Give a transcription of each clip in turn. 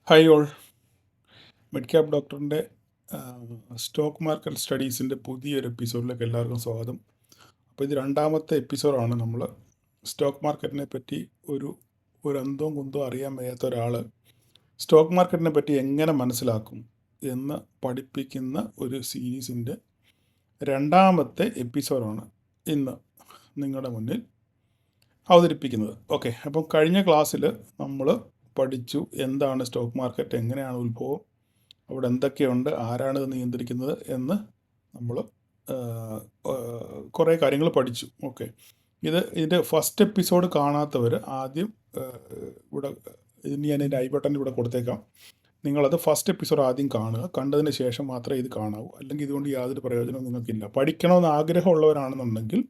Hi all. Mid cap ഡോക്ടറിൻ്റെ stock market സ്റ്റഡീസിൻ്റെ പുതിയൊരു എപ്പിസോഡിലേക്ക് എല്ലാവർക്കും സ്വാഗതം. അപ്പോൾ ഇത് രണ്ടാമത്തെ എപ്പിസോഡാണ്. നമ്മൾ സ്റ്റോക്ക് മാർക്കറ്റിനെ പറ്റി ഒരു അന്തവും കുന്തവും അറിയാൻ വയ്യാത്ത ഒരാൾ സ്റ്റോക്ക് മാർക്കറ്റിനെ പറ്റി എങ്ങനെ മനസ്സിലാക്കും എന്ന് പഠിപ്പിക്കുന്ന ഒരു സീരീസിൻ്റെ രണ്ടാമത്തെ എപ്പിസോഡാണ് ഇന്ന് നിങ്ങളുടെ മുന്നിൽ അവതരിപ്പിക്കുന്നത്. ഓക്കെ, അപ്പം കഴിഞ്ഞ ക്ലാസ്സിൽ നമ്മൾ പഠിച്ചു എന്താണ് സ്റ്റോക്ക് മാർക്കറ്റ്, എങ്ങനെയാണ് ഉത്ഭവം, അവിടെ എന്തൊക്കെയുണ്ട്, ആരാണിത് നിയന്ത്രിക്കുന്നത് എന്ന് നമ്മൾ കുറേ കാര്യങ്ങൾ പഠിച്ചു. ഓക്കെ, ഇതിൻ്റെ ഫസ്റ്റ് എപ്പിസോഡ് കാണാത്തവർ ആദ്യം ഇവിടെ ഇനി ഞാൻ എൻ്റെ ഐ ബട്ടൺ ഇവിടെ കൊടുത്തേക്കാം. നിങ്ങളത് ഫസ്റ്റ് എപ്പിസോഡ് ആദ്യം കാണുക. കണ്ടതിന് ശേഷം മാത്രമേ ഇത് കാണാവൂ, അല്ലെങ്കിൽ ഇതുകൊണ്ട് യാതൊരു പ്രയോജനവും നിങ്ങൾക്കില്ല. പഠിക്കണമെന്ന് ആഗ്രഹമുള്ളവരാണെന്നുണ്ടെങ്കിൽ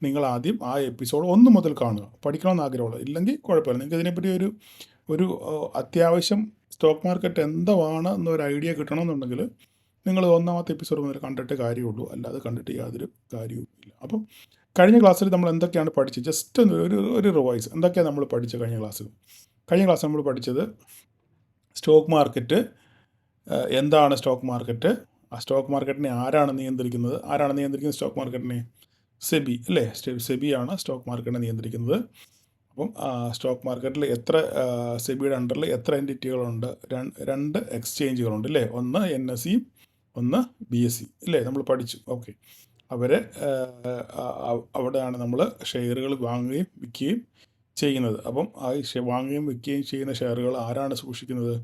നിങ്ങൾ ആദ്യം ആ എപ്പിസോഡ് 1 മുതൽ കാണുക. പഠിക്കണമെന്ന് ആഗ്രഹമുള്ളത് ഇല്ലെങ്കിൽ കുഴപ്പമില്ല. നിങ്ങൾക്ക് ഇതിനെപ്പറ്റി ഒരു അത്യാവശ്യം സ്റ്റോക്ക് മാർക്കറ്റ് എന്താണ് എന്നൊരു ഐഡിയ കിട്ടണമെന്നുണ്ടെങ്കിൽ നിങ്ങൾ 1ാമത്തെ എപ്പിസോഡ് മുതൽ കണ്ടിട്ട് കാര്യമുള്ളൂ, അല്ലാതെ കണ്ടിട്ട് യാതൊരു കാര്യവും ഇല്ല. അപ്പം കഴിഞ്ഞ ക്ലാസ്സിൽ നമ്മൾ എന്തൊക്കെയാണ് പഠിച്ചത്, ജസ്റ്റ് ഒരു റിവൈസ്. എന്തൊക്കെയാണ് നമ്മൾ പഠിച്ചത് കഴിഞ്ഞ ക്ലാസ്സിൽ നമ്മൾ പഠിച്ചത് സ്റ്റോക്ക് മാർക്കറ്റ് എന്താണ്, സ്റ്റോക്ക് മാർക്കറ്റ്, ആ സ്റ്റോക്ക് മാർക്കറ്റിനെ ആരാണ് നിയന്ത്രിക്കുന്നത് സ്റ്റോക്ക് മാർക്കറ്റിനെ? സെബി അല്ലേ, സെബിയാണ് സ്റ്റോക്ക് മാർക്കറ്റിനെ നിയന്ത്രിക്കുന്നത്. അപ്പം സ്റ്റോക്ക് മാർക്കറ്റിൽ സെബിയുടെ അണ്ടറിൽ എത്ര എൻറ്റിറ്റികളുണ്ട്? 2 എക്സ്ചേഞ്ചുകളുണ്ട് അല്ലേ, ഒന്ന് NSE ഒന്ന് BSE അല്ലേ, നമ്മൾ പഠിച്ചു. ഓക്കെ, അവിടെയാണ് നമ്മൾ ഷെയറുകൾ വാങ്ങുകയും വിൽക്കുകയും ചെയ്യുന്നത്. അപ്പം ആ വാങ്ങുകയും വിൽക്കുകയും ചെയ്യുന്ന ഷെയറുകൾ ആരാണ് സൂക്ഷിക്കുന്നത്?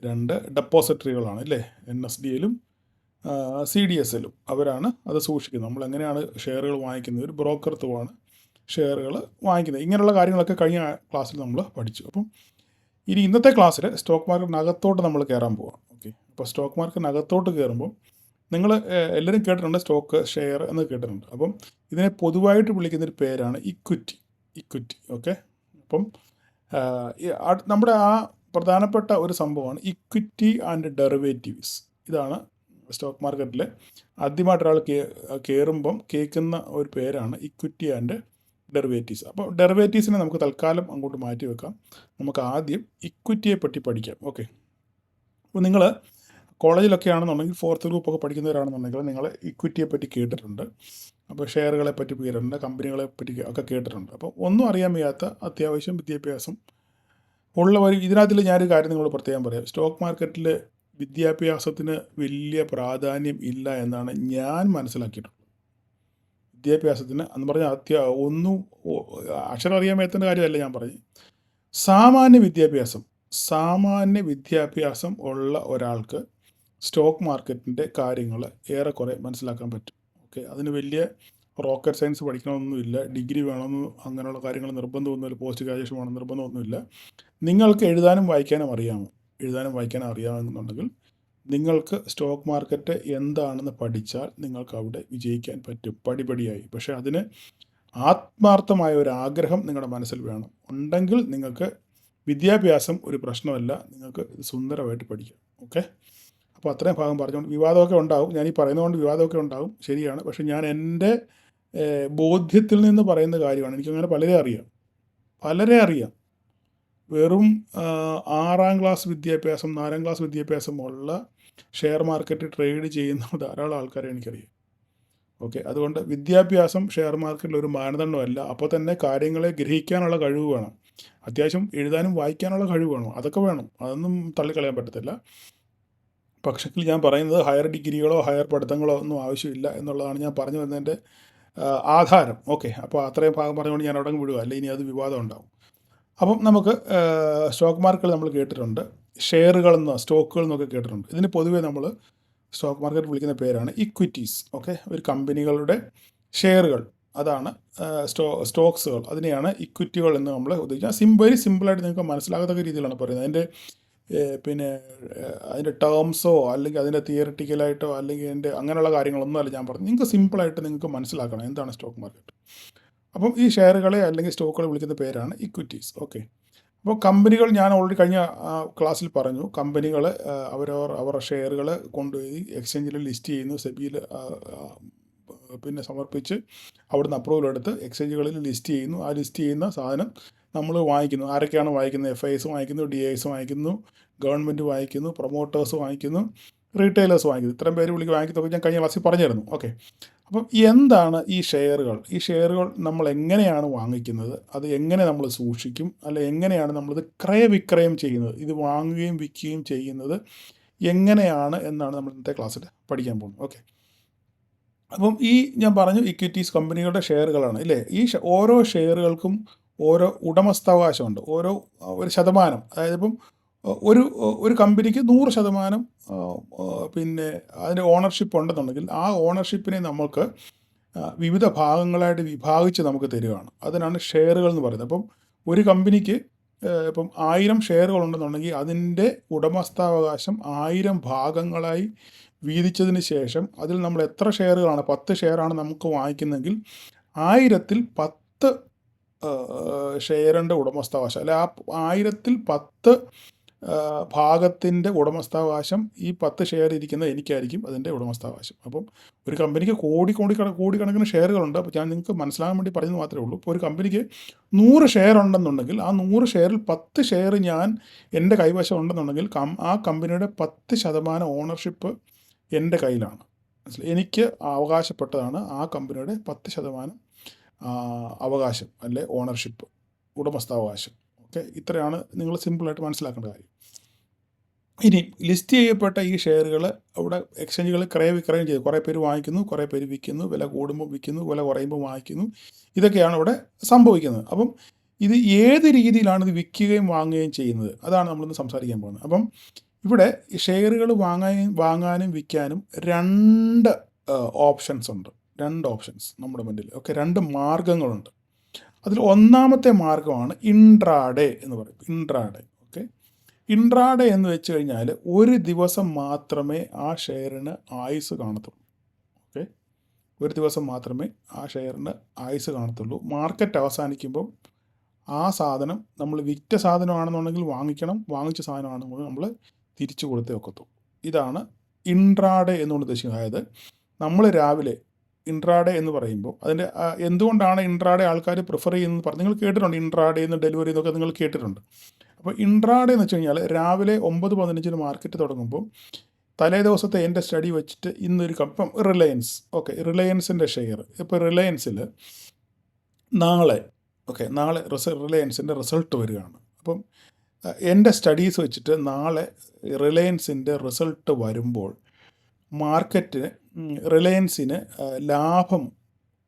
2 ഡെപ്പോസിറ്ററികളാണ് അല്ലേ, NSDLും CDSLും. അവരാണ് അത് സൂക്ഷിക്കുന്നത്. നമ്മൾ എങ്ങനെയാണ് ഷെയറുകൾ വാങ്ങിക്കുന്നത്? ഒരു ബ്രോക്കർ ത്രൂവാണ് ഷെയറുകൾ വാങ്ങിക്കുന്നത്. ഇങ്ങനെയുള്ള കാര്യങ്ങളൊക്കെ കഴിഞ്ഞ ക്ലാസ്സിൽ നമ്മൾ പഠിച്ചു. അപ്പം ഇനി ഇന്നത്തെ ക്ലാസ്സിൽ സ്റ്റോക്ക് മാർക്കറ്റിനകത്തോട്ട് നമ്മൾ കയറാൻ പോവാം. ഓക്കെ, അപ്പോൾ സ്റ്റോക്ക് മാർക്കറ്റിനകത്തോട്ട് കയറുമ്പോൾ നിങ്ങൾ എല്ലാവരും കേട്ടിട്ടുണ്ട് സ്റ്റോക്ക് ഷെയർ എന്ന് കേട്ടിട്ടുണ്ട്. അപ്പം ഇതിനെ പൊതുവായിട്ട് വിളിക്കുന്നൊരു പേരാണ് ഇക്വിറ്റി. ഓക്കെ, അപ്പം നമ്മുടെ ആ പ്രധാനപ്പെട്ട ഒരു സംഭവമാണ് ഇക്വിറ്റി ആൻഡ് ഡെറിവേറ്റീവ്സ്. ഇതാണ് സ്റ്റോക്ക് മാർക്കറ്റിൽ ആദ്യമായിട്ട് ഒരാൾ കയറുമ്പം കേൾക്കുന്ന ഒരു പേരാണ് ഇക്വിറ്റി ആൻഡ് ഡെറിവേറ്റീവ്സ്. അപ്പോൾ ഡെറിവേറ്റീവ്സിനെ നമുക്ക് തൽക്കാലം അങ്ങോട്ട് മാറ്റി വെക്കാം. നമുക്ക് ആദ്യം ഇക്വിറ്റിയെ പറ്റി പഠിക്കാം. ഓക്കെ, അപ്പോൾ നിങ്ങൾ കോളേജിലൊക്കെ ആണെന്നുണ്ടെങ്കിൽ 4th ഗ്രൂപ്പൊക്കെ പഠിക്കുന്നവരാണെന്നുണ്ടെങ്കിൽ നിങ്ങൾ ഇക്വിറ്റിയെ പറ്റി കേട്ടിട്ടുണ്ട്. അപ്പോൾ ഷെയറുകളെ പറ്റി കേട്ടിട്ടുണ്ട്, കമ്പനികളെ പറ്റി ഒക്കെ കേട്ടിട്ടുണ്ട്. അപ്പോൾ ഒന്നും അറിയാൻ വയ്യാത്ത അത്യാവശ്യം വിദ്യാഭ്യാസം ഉള്ളവർ ഇതിനകത്തിൽ ഞാനൊരു കാര്യം നിങ്ങളോട് പ്രത്യേകം പറയാം. സ്റ്റോക്ക് മാർക്കറ്റിൽ വിദ്യാഭ്യാസത്തിന് വലിയ പ്രാധാന്യം ഇല്ല എന്നാണ് ഞാൻ മനസ്സിലാക്കിയിട്ടുള്ളത്. വിദ്യാഭ്യാസത്തിന് എന്ന് പറഞ്ഞാൽ ഒന്നും അക്ഷരം അറിയാൻ മേത്തേണ്ട കാര്യമല്ല ഞാൻ പറഞ്ഞു. സാമാന്യ വിദ്യാഭ്യാസം ഉള്ള ഒരാൾക്ക് സ്റ്റോക്ക് മാർക്കറ്റിൻ്റെ കാര്യങ്ങൾ ഏറെക്കുറെ മനസ്സിലാക്കാൻ പറ്റും. ഓക്കെ, അതിന് വലിയ റോക്കറ്റ് സയൻസ് പഠിക്കണമെന്നൊന്നുമില്ല, ഡിഗ്രി വേണമെന്ന് അങ്ങനെയുള്ള കാര്യങ്ങൾ നിർബന്ധമൊന്നുമില്ല, പോസ്റ്റ് ഗ്രാജുവേഷൻ വേണം നിർബന്ധമൊന്നുമില്ല. നിങ്ങൾക്ക് എഴുതാനും വായിക്കാനും അറിയാമെന്നുണ്ടെങ്കിൽ നിങ്ങൾക്ക് സ്റ്റോക്ക് മാർക്കറ്റ് എന്താണെന്ന് പഠിച്ചാൽ നിങ്ങൾക്ക് അവിടെ വിജയിക്കാൻ പറ്റും പടിപടിയായി. പക്ഷേ അതിന് ആത്മാർത്ഥമായ ഒരു ആഗ്രഹം നിങ്ങളുടെ മനസ്സിൽ വേണം. ഉണ്ടെങ്കിൽ നിങ്ങൾക്ക് വിദ്യാഭ്യാസം ഒരു പ്രശ്നമല്ല, നിങ്ങൾക്ക് ഇത് സുന്ദരമായിട്ട് പഠിക്കാം. ഓക്കെ, അപ്പോൾ അത്രയും ഭാഗം പറഞ്ഞുകൊണ്ട് വിവാദമൊക്കെ ഉണ്ടാവും. ഞാൻ ഈ പറയുന്നതുകൊണ്ട് വിവാദമൊക്കെ ഉണ്ടാവും, ശരിയാണ്. പക്ഷേ ഞാൻ എൻ്റെ ബോധ്യത്തിൽ നിന്ന് പറയുന്ന കാര്യമാണ്. എനിക്കങ്ങനെ പലരെ അറിയാം. വെറും 6ാം ക്ലാസ് വിദ്യാഭ്യാസം 4ാം ക്ലാസ് വിദ്യാഭ്യാസമുള്ള ഷെയർ മാർക്കറ്റ് ട്രേഡ് ചെയ്യുന്ന ധാരാളം ആൾക്കാരെ എനിക്കറിയാം. ഓക്കെ, അതുകൊണ്ട് വിദ്യാഭ്യാസം ഷെയർ മാർക്കറ്റിൽ ഒരു മാനദണ്ഡമല്ല. അപ്പോൾ തന്നെ കാര്യങ്ങളെ ഗ്രഹിക്കാനുള്ള കഴിവ് വേണം, അത്യാവശ്യം എഴുതാനും വായിക്കാനുള്ള കഴിവ് വേണം, അതൊക്കെ വേണം, അതൊന്നും തള്ളിക്കളയാൻ പറ്റത്തില്ല. പക്ഷേ ഞാൻ പറയുന്നത് ഹയർ ഡിഗ്രികളോ ഹയർ പഠിത്തങ്ങളോ ഒന്നും ആവശ്യമില്ല എന്നുള്ളതാണ് ഞാൻ പറഞ്ഞു വരുന്നതിൻ്റെ ആധാരം. ഓക്കെ, അപ്പോൾ അത്രയും ഭാഗം പറഞ്ഞുകൊണ്ട് ഞാൻ അവിടെ വിടുക, അല്ലെങ്കിൽ ഇനി അത് വിവാദം ഉണ്ടാവും. അപ്പം നമുക്ക് സ്റ്റോക്ക് മാർക്കറ്റിൽ നമ്മൾ കേട്ടിട്ടുണ്ട് സ്റ്റോക്കുകൾ എന്നൊക്കെ കേട്ടിട്ടുണ്ട്. ഇതിന് പൊതുവേ നമ്മൾ സ്റ്റോക്ക് മാർക്കറ്റ് വിളിക്കുന്ന പേരാണ് ഇക്വിറ്റീസ്. ഓക്കെ, ഒരു കമ്പനികളുടെ ഷെയറുകൾ, അതാണ് സ്റ്റോക്സുകൾ, അതിനെയാണ് ഇക്വിറ്റികൾ എന്ന് നമ്മൾ ഉദ്ദേശിക്കുക. വെരി സിമ്പിളായിട്ട് നിങ്ങൾക്ക് മനസ്സിലാകത്തക്ക രീതിയിലാണ് പറയുന്നത്. അതിൻ്റെ ടേംസോ അല്ലെങ്കിൽ അതിൻ്റെ തിയറിറ്റിക്കലായിട്ടോ അല്ലെങ്കിൽ അതിൻ്റെ അങ്ങനെയുള്ള കാര്യങ്ങളൊന്നും അല്ല ഞാൻ പറഞ്ഞു. നിങ്ങൾക്ക് സിമ്പിളായിട്ട് നിങ്ങൾക്ക് മനസ്സിലാക്കണം എന്താണ് സ്റ്റോക്ക് മാർക്കറ്റ്. അപ്പം ഈ ഷെയറുകളെ അല്ലെങ്കിൽ സ്റ്റോക്കുകളെ വിളിക്കുന്ന പേരാണ് ഇക്വിറ്റീസ്. ഓക്കെ, അപ്പോൾ കമ്പനികൾ ഞാൻ ഓൾറെഡി കഴിഞ്ഞ ക്ലാസ്സിൽ പറഞ്ഞു. കമ്പനികൾ അവരുടെ ഷെയറുകൾ കൊണ്ടുപോയി എക്സ്ചേഞ്ചിൽ ലിസ്റ്റ് ചെയ്യുന്നു, സെബിയിൽ സമർപ്പിച്ച് അവിടുന്ന് അപ്രൂവൽ എടുത്ത് എക്സ്ചേഞ്ചുകളിൽ ലിസ്റ്റ് ചെയ്യുന്നു. ആ ലിസ്റ്റ് ചെയ്യുന്ന സാധനം നമ്മൾ വാങ്ങിക്കുന്നു. ആരൊക്കെയാണ് വാങ്ങിക്കുന്നത്? FIs വാങ്ങിക്കുന്നു, DIs വാങ്ങിക്കുന്നു, ഗവൺമെൻറ് വാങ്ങിക്കുന്നു, പ്രൊമോട്ടേഴ്സ് വാങ്ങിക്കുന്നു, റീറ്റെയിലേഴ്സ് വാങ്ങിക്കുന്നു. ഇത്രയും പേര് വാങ്ങിക്കുന്നതൊക്കെ ഞാൻ കഴിഞ്ഞ ക്ലാസ്സിൽ പറഞ്ഞിരുന്നു. ഓക്കെ. അപ്പം എന്താണ് ഈ ഷെയറുകൾ? ഈ ഷെയറുകൾ നമ്മൾ എങ്ങനെയാണ് വാങ്ങിക്കുന്നത്? അത് എങ്ങനെ നമ്മൾ സൂക്ഷിക്കും? അല്ല എങ്ങനെയാണ് നമ്മളിത് ക്രയവിക്രയം ചെയ്യുന്നത്? ഇത് വാങ്ങുകയും വിൽക്കുകയും ചെയ്യുന്നത് എങ്ങനെയാണ് എന്നാണ് നമ്മൾ ഇന്നത്തെ ക്ലാസ്സിൽ പഠിക്കാൻ പോകുന്നത്. ഓക്കെ. അപ്പം ഞാൻ പറഞ്ഞു ഇക്വിറ്റീസ് കമ്പനികളുടെ ഷെയറുകളാണ് ഇല്ലേ? ഓരോ ഷെയറുകൾക്കും ഓരോ ഉടമസ്ഥാവകാശമുണ്ട്. ഒരു ശതമാനം, അതായത് ഇപ്പം ഒരു കമ്പനിക്ക് 100% പിന്നെ അതിൻ്റെ ഓണർഷിപ്പ് ഉണ്ടെന്നുണ്ടെങ്കിൽ ആ ഓണർഷിപ്പിനെ നമുക്ക് വിവിധ ഭാഗങ്ങളായിട്ട് വിഭാഗിച്ച് നമുക്ക് തരികയാണ്. അതിനാണ് ഷെയറുകൾ എന്ന് പറയുന്നത്. അപ്പം ഒരു കമ്പനിക്ക് ഇപ്പം 1000 ഷെയറുകൾ ഉണ്ടെന്നുണ്ടെങ്കിൽ അതിൻ്റെ ഉടമസ്ഥാവകാശം 1000 ഭാഗങ്ങളായി വീതിച്ചതിന് ശേഷം അതിൽ നമ്മൾ എത്ര ഷെയറുകളാണ്, 10 ഷെയറാണ് നമുക്ക് വാങ്ങിക്കുന്നതെങ്കിൽ 1000-ൽ 10 ഷെയറിൻ്റെ ഉടമസ്ഥാവകാശം, അല്ലെ ആ 1000-ൽ 10 ഭാഗത്തിൻ്റെ ഉടമസ്ഥാവകാശം ഈ 10 ഷെയർ ഇരിക്കുന്ന എനിക്കായിരിക്കും അതിൻ്റെ ഉടമസ്ഥാവകാശം. അപ്പം ഒരു കമ്പനിക്ക് കോടിക്കണക്കിന് ഷെയറുകളുണ്ട്. അപ്പോൾ ഞാൻ നിങ്ങൾക്ക് മനസ്സിലാകാൻ വേണ്ടി പറഞ്ഞത് മാത്രമേ ഉള്ളൂ. ഇപ്പോൾ ഒരു കമ്പനിക്ക് 100 ഷെയർ ഉണ്ടെന്നുണ്ടെങ്കിൽ ആ 100 ഷെയറിൽ 10 ഷെയർ ഞാൻ എൻ്റെ കൈവശം ഉണ്ടെന്നുണ്ടെങ്കിൽ ആ കമ്പനിയുടെ 10% ഓണർഷിപ്പ് എൻ്റെ കയ്യിലാണ്. എനിക്ക് അവകാശപ്പെട്ടതാണ് ആ കമ്പനിയുടെ 10% അവകാശം, അല്ലെ ഓണർഷിപ്പ്, ഉടമസ്ഥാവകാശം. ഓക്കെ. ഇത്രയാണ് നിങ്ങൾ സിമ്പിളായിട്ട് മനസ്സിലാക്കേണ്ട കാര്യം. ഇനി ലിസ്റ്റ് ചെയ്യപ്പെട്ട ഈ ഷെയറുകൾ അവിടെ എക്സ്ചേഞ്ചുകളിൽ ക്രയവിക്രയം ചെയ്തു. കുറേ പേര് വാങ്ങിക്കുന്നു, കുറേ പേര് വിൽക്കുന്നു, വില കൂടുമ്പോൾ വിൽക്കുന്നു, വില കുറയുമ്പോൾ വാങ്ങിക്കുന്നു. ഇതൊക്കെയാണ് ഇവിടെ സംഭവിക്കുന്നത്. അപ്പം ഇത് ഏത് രീതിയിലാണ് ഇത് വിൽക്കുകയും വാങ്ങുകയും ചെയ്യുന്നത്, അതാണ് നമ്മളിന്ന് സംസാരിക്കാൻ പോകുന്നത്. അപ്പം ഇവിടെ ഷെയറുകൾ വാങ്ങാനും വിൽക്കാനും 2 ഓപ്ഷൻസ് ഉണ്ട്. 2 ഓപ്ഷൻസ് നമ്മുടെ മുന്നിൽ. ഓക്കെ. 2 മാർഗങ്ങളുണ്ട്. അതിൽ ഒന്നാമത്തെ മാർഗമാണ് ഇൻട്രാഡേ എന്ന് പറയും. ഇൻട്രാഡേ. ഓക്കെ. ഇൻട്രാഡേ എന്ന് വെച്ച് കഴിഞ്ഞാൽ ഒരു ദിവസം മാത്രമേ ആ ഷെയറിന് ആയുസ് കാണത്തുള്ളൂ. ഓക്കെ. ഒരു ദിവസം മാത്രമേ ആ ഷെയറിന് ആയുസ് കാണത്തുള്ളൂ. മാർക്കറ്റ് അവസാനിക്കുമ്പം ആ സാധനം, നമ്മൾ വിറ്റ സാധനമാണെന്നുണ്ടെങ്കിൽ വാങ്ങിക്കണം, വാങ്ങിച്ച സാധനമാണെന്നുണ്ടെങ്കിൽ നമ്മൾ തിരിച്ചു കൊടുത്തേ ഒക്കത്തുള്ളൂ. ഇതാണ് ഇൻട്രാഡേ എന്നുകൊണ്ട് ഉദ്ദേശിക്കുന്നത്. അതായത് നമ്മൾ രാവിലെ ഇൻട്രാഡേ എന്ന് പറയുമ്പോൾ അതിൻ്റെ എന്തുകൊണ്ടാണ് ഇൻട്രാഡേ ആൾക്കാർ പ്രിഫർ ചെയ്യുന്നത് പറഞ്ഞ് നിങ്ങൾ കേട്ടിട്ടുണ്ട്. ഇൻട്രാഡേ എന്ന് ഡെലിവറി എന്നൊക്കെ നിങ്ങൾ കേട്ടിട്ടുണ്ട്. അപ്പോൾ ഇൻട്രാഡേ എന്ന് വെച്ച് കഴിഞ്ഞാൽ രാവിലെ 9:15 മാർക്കറ്റ് തുടങ്ങുമ്പോൾ തലേ ദിവസത്തെ എൻ്റെ സ്റ്റഡി വെച്ചിട്ട് ഇന്നൊരു ഇപ്പം റിലയൻസ്, ഓക്കെ, റിലയൻസിൻ്റെ ഷെയർ ഇപ്പോൾ റിലയൻസിൽ നാളെ റിലയൻസിൻ്റെ റിസൾട്ട് വരികയാണ്. അപ്പം എൻ്റെ സ്റ്റഡീസ് വെച്ചിട്ട് നാളെ റിലയൻസിൻ്റെ റിസൾട്ട് വരുമ്പോൾ മാർക്കറ്റിന് റിലയൻസിന് ലാഭം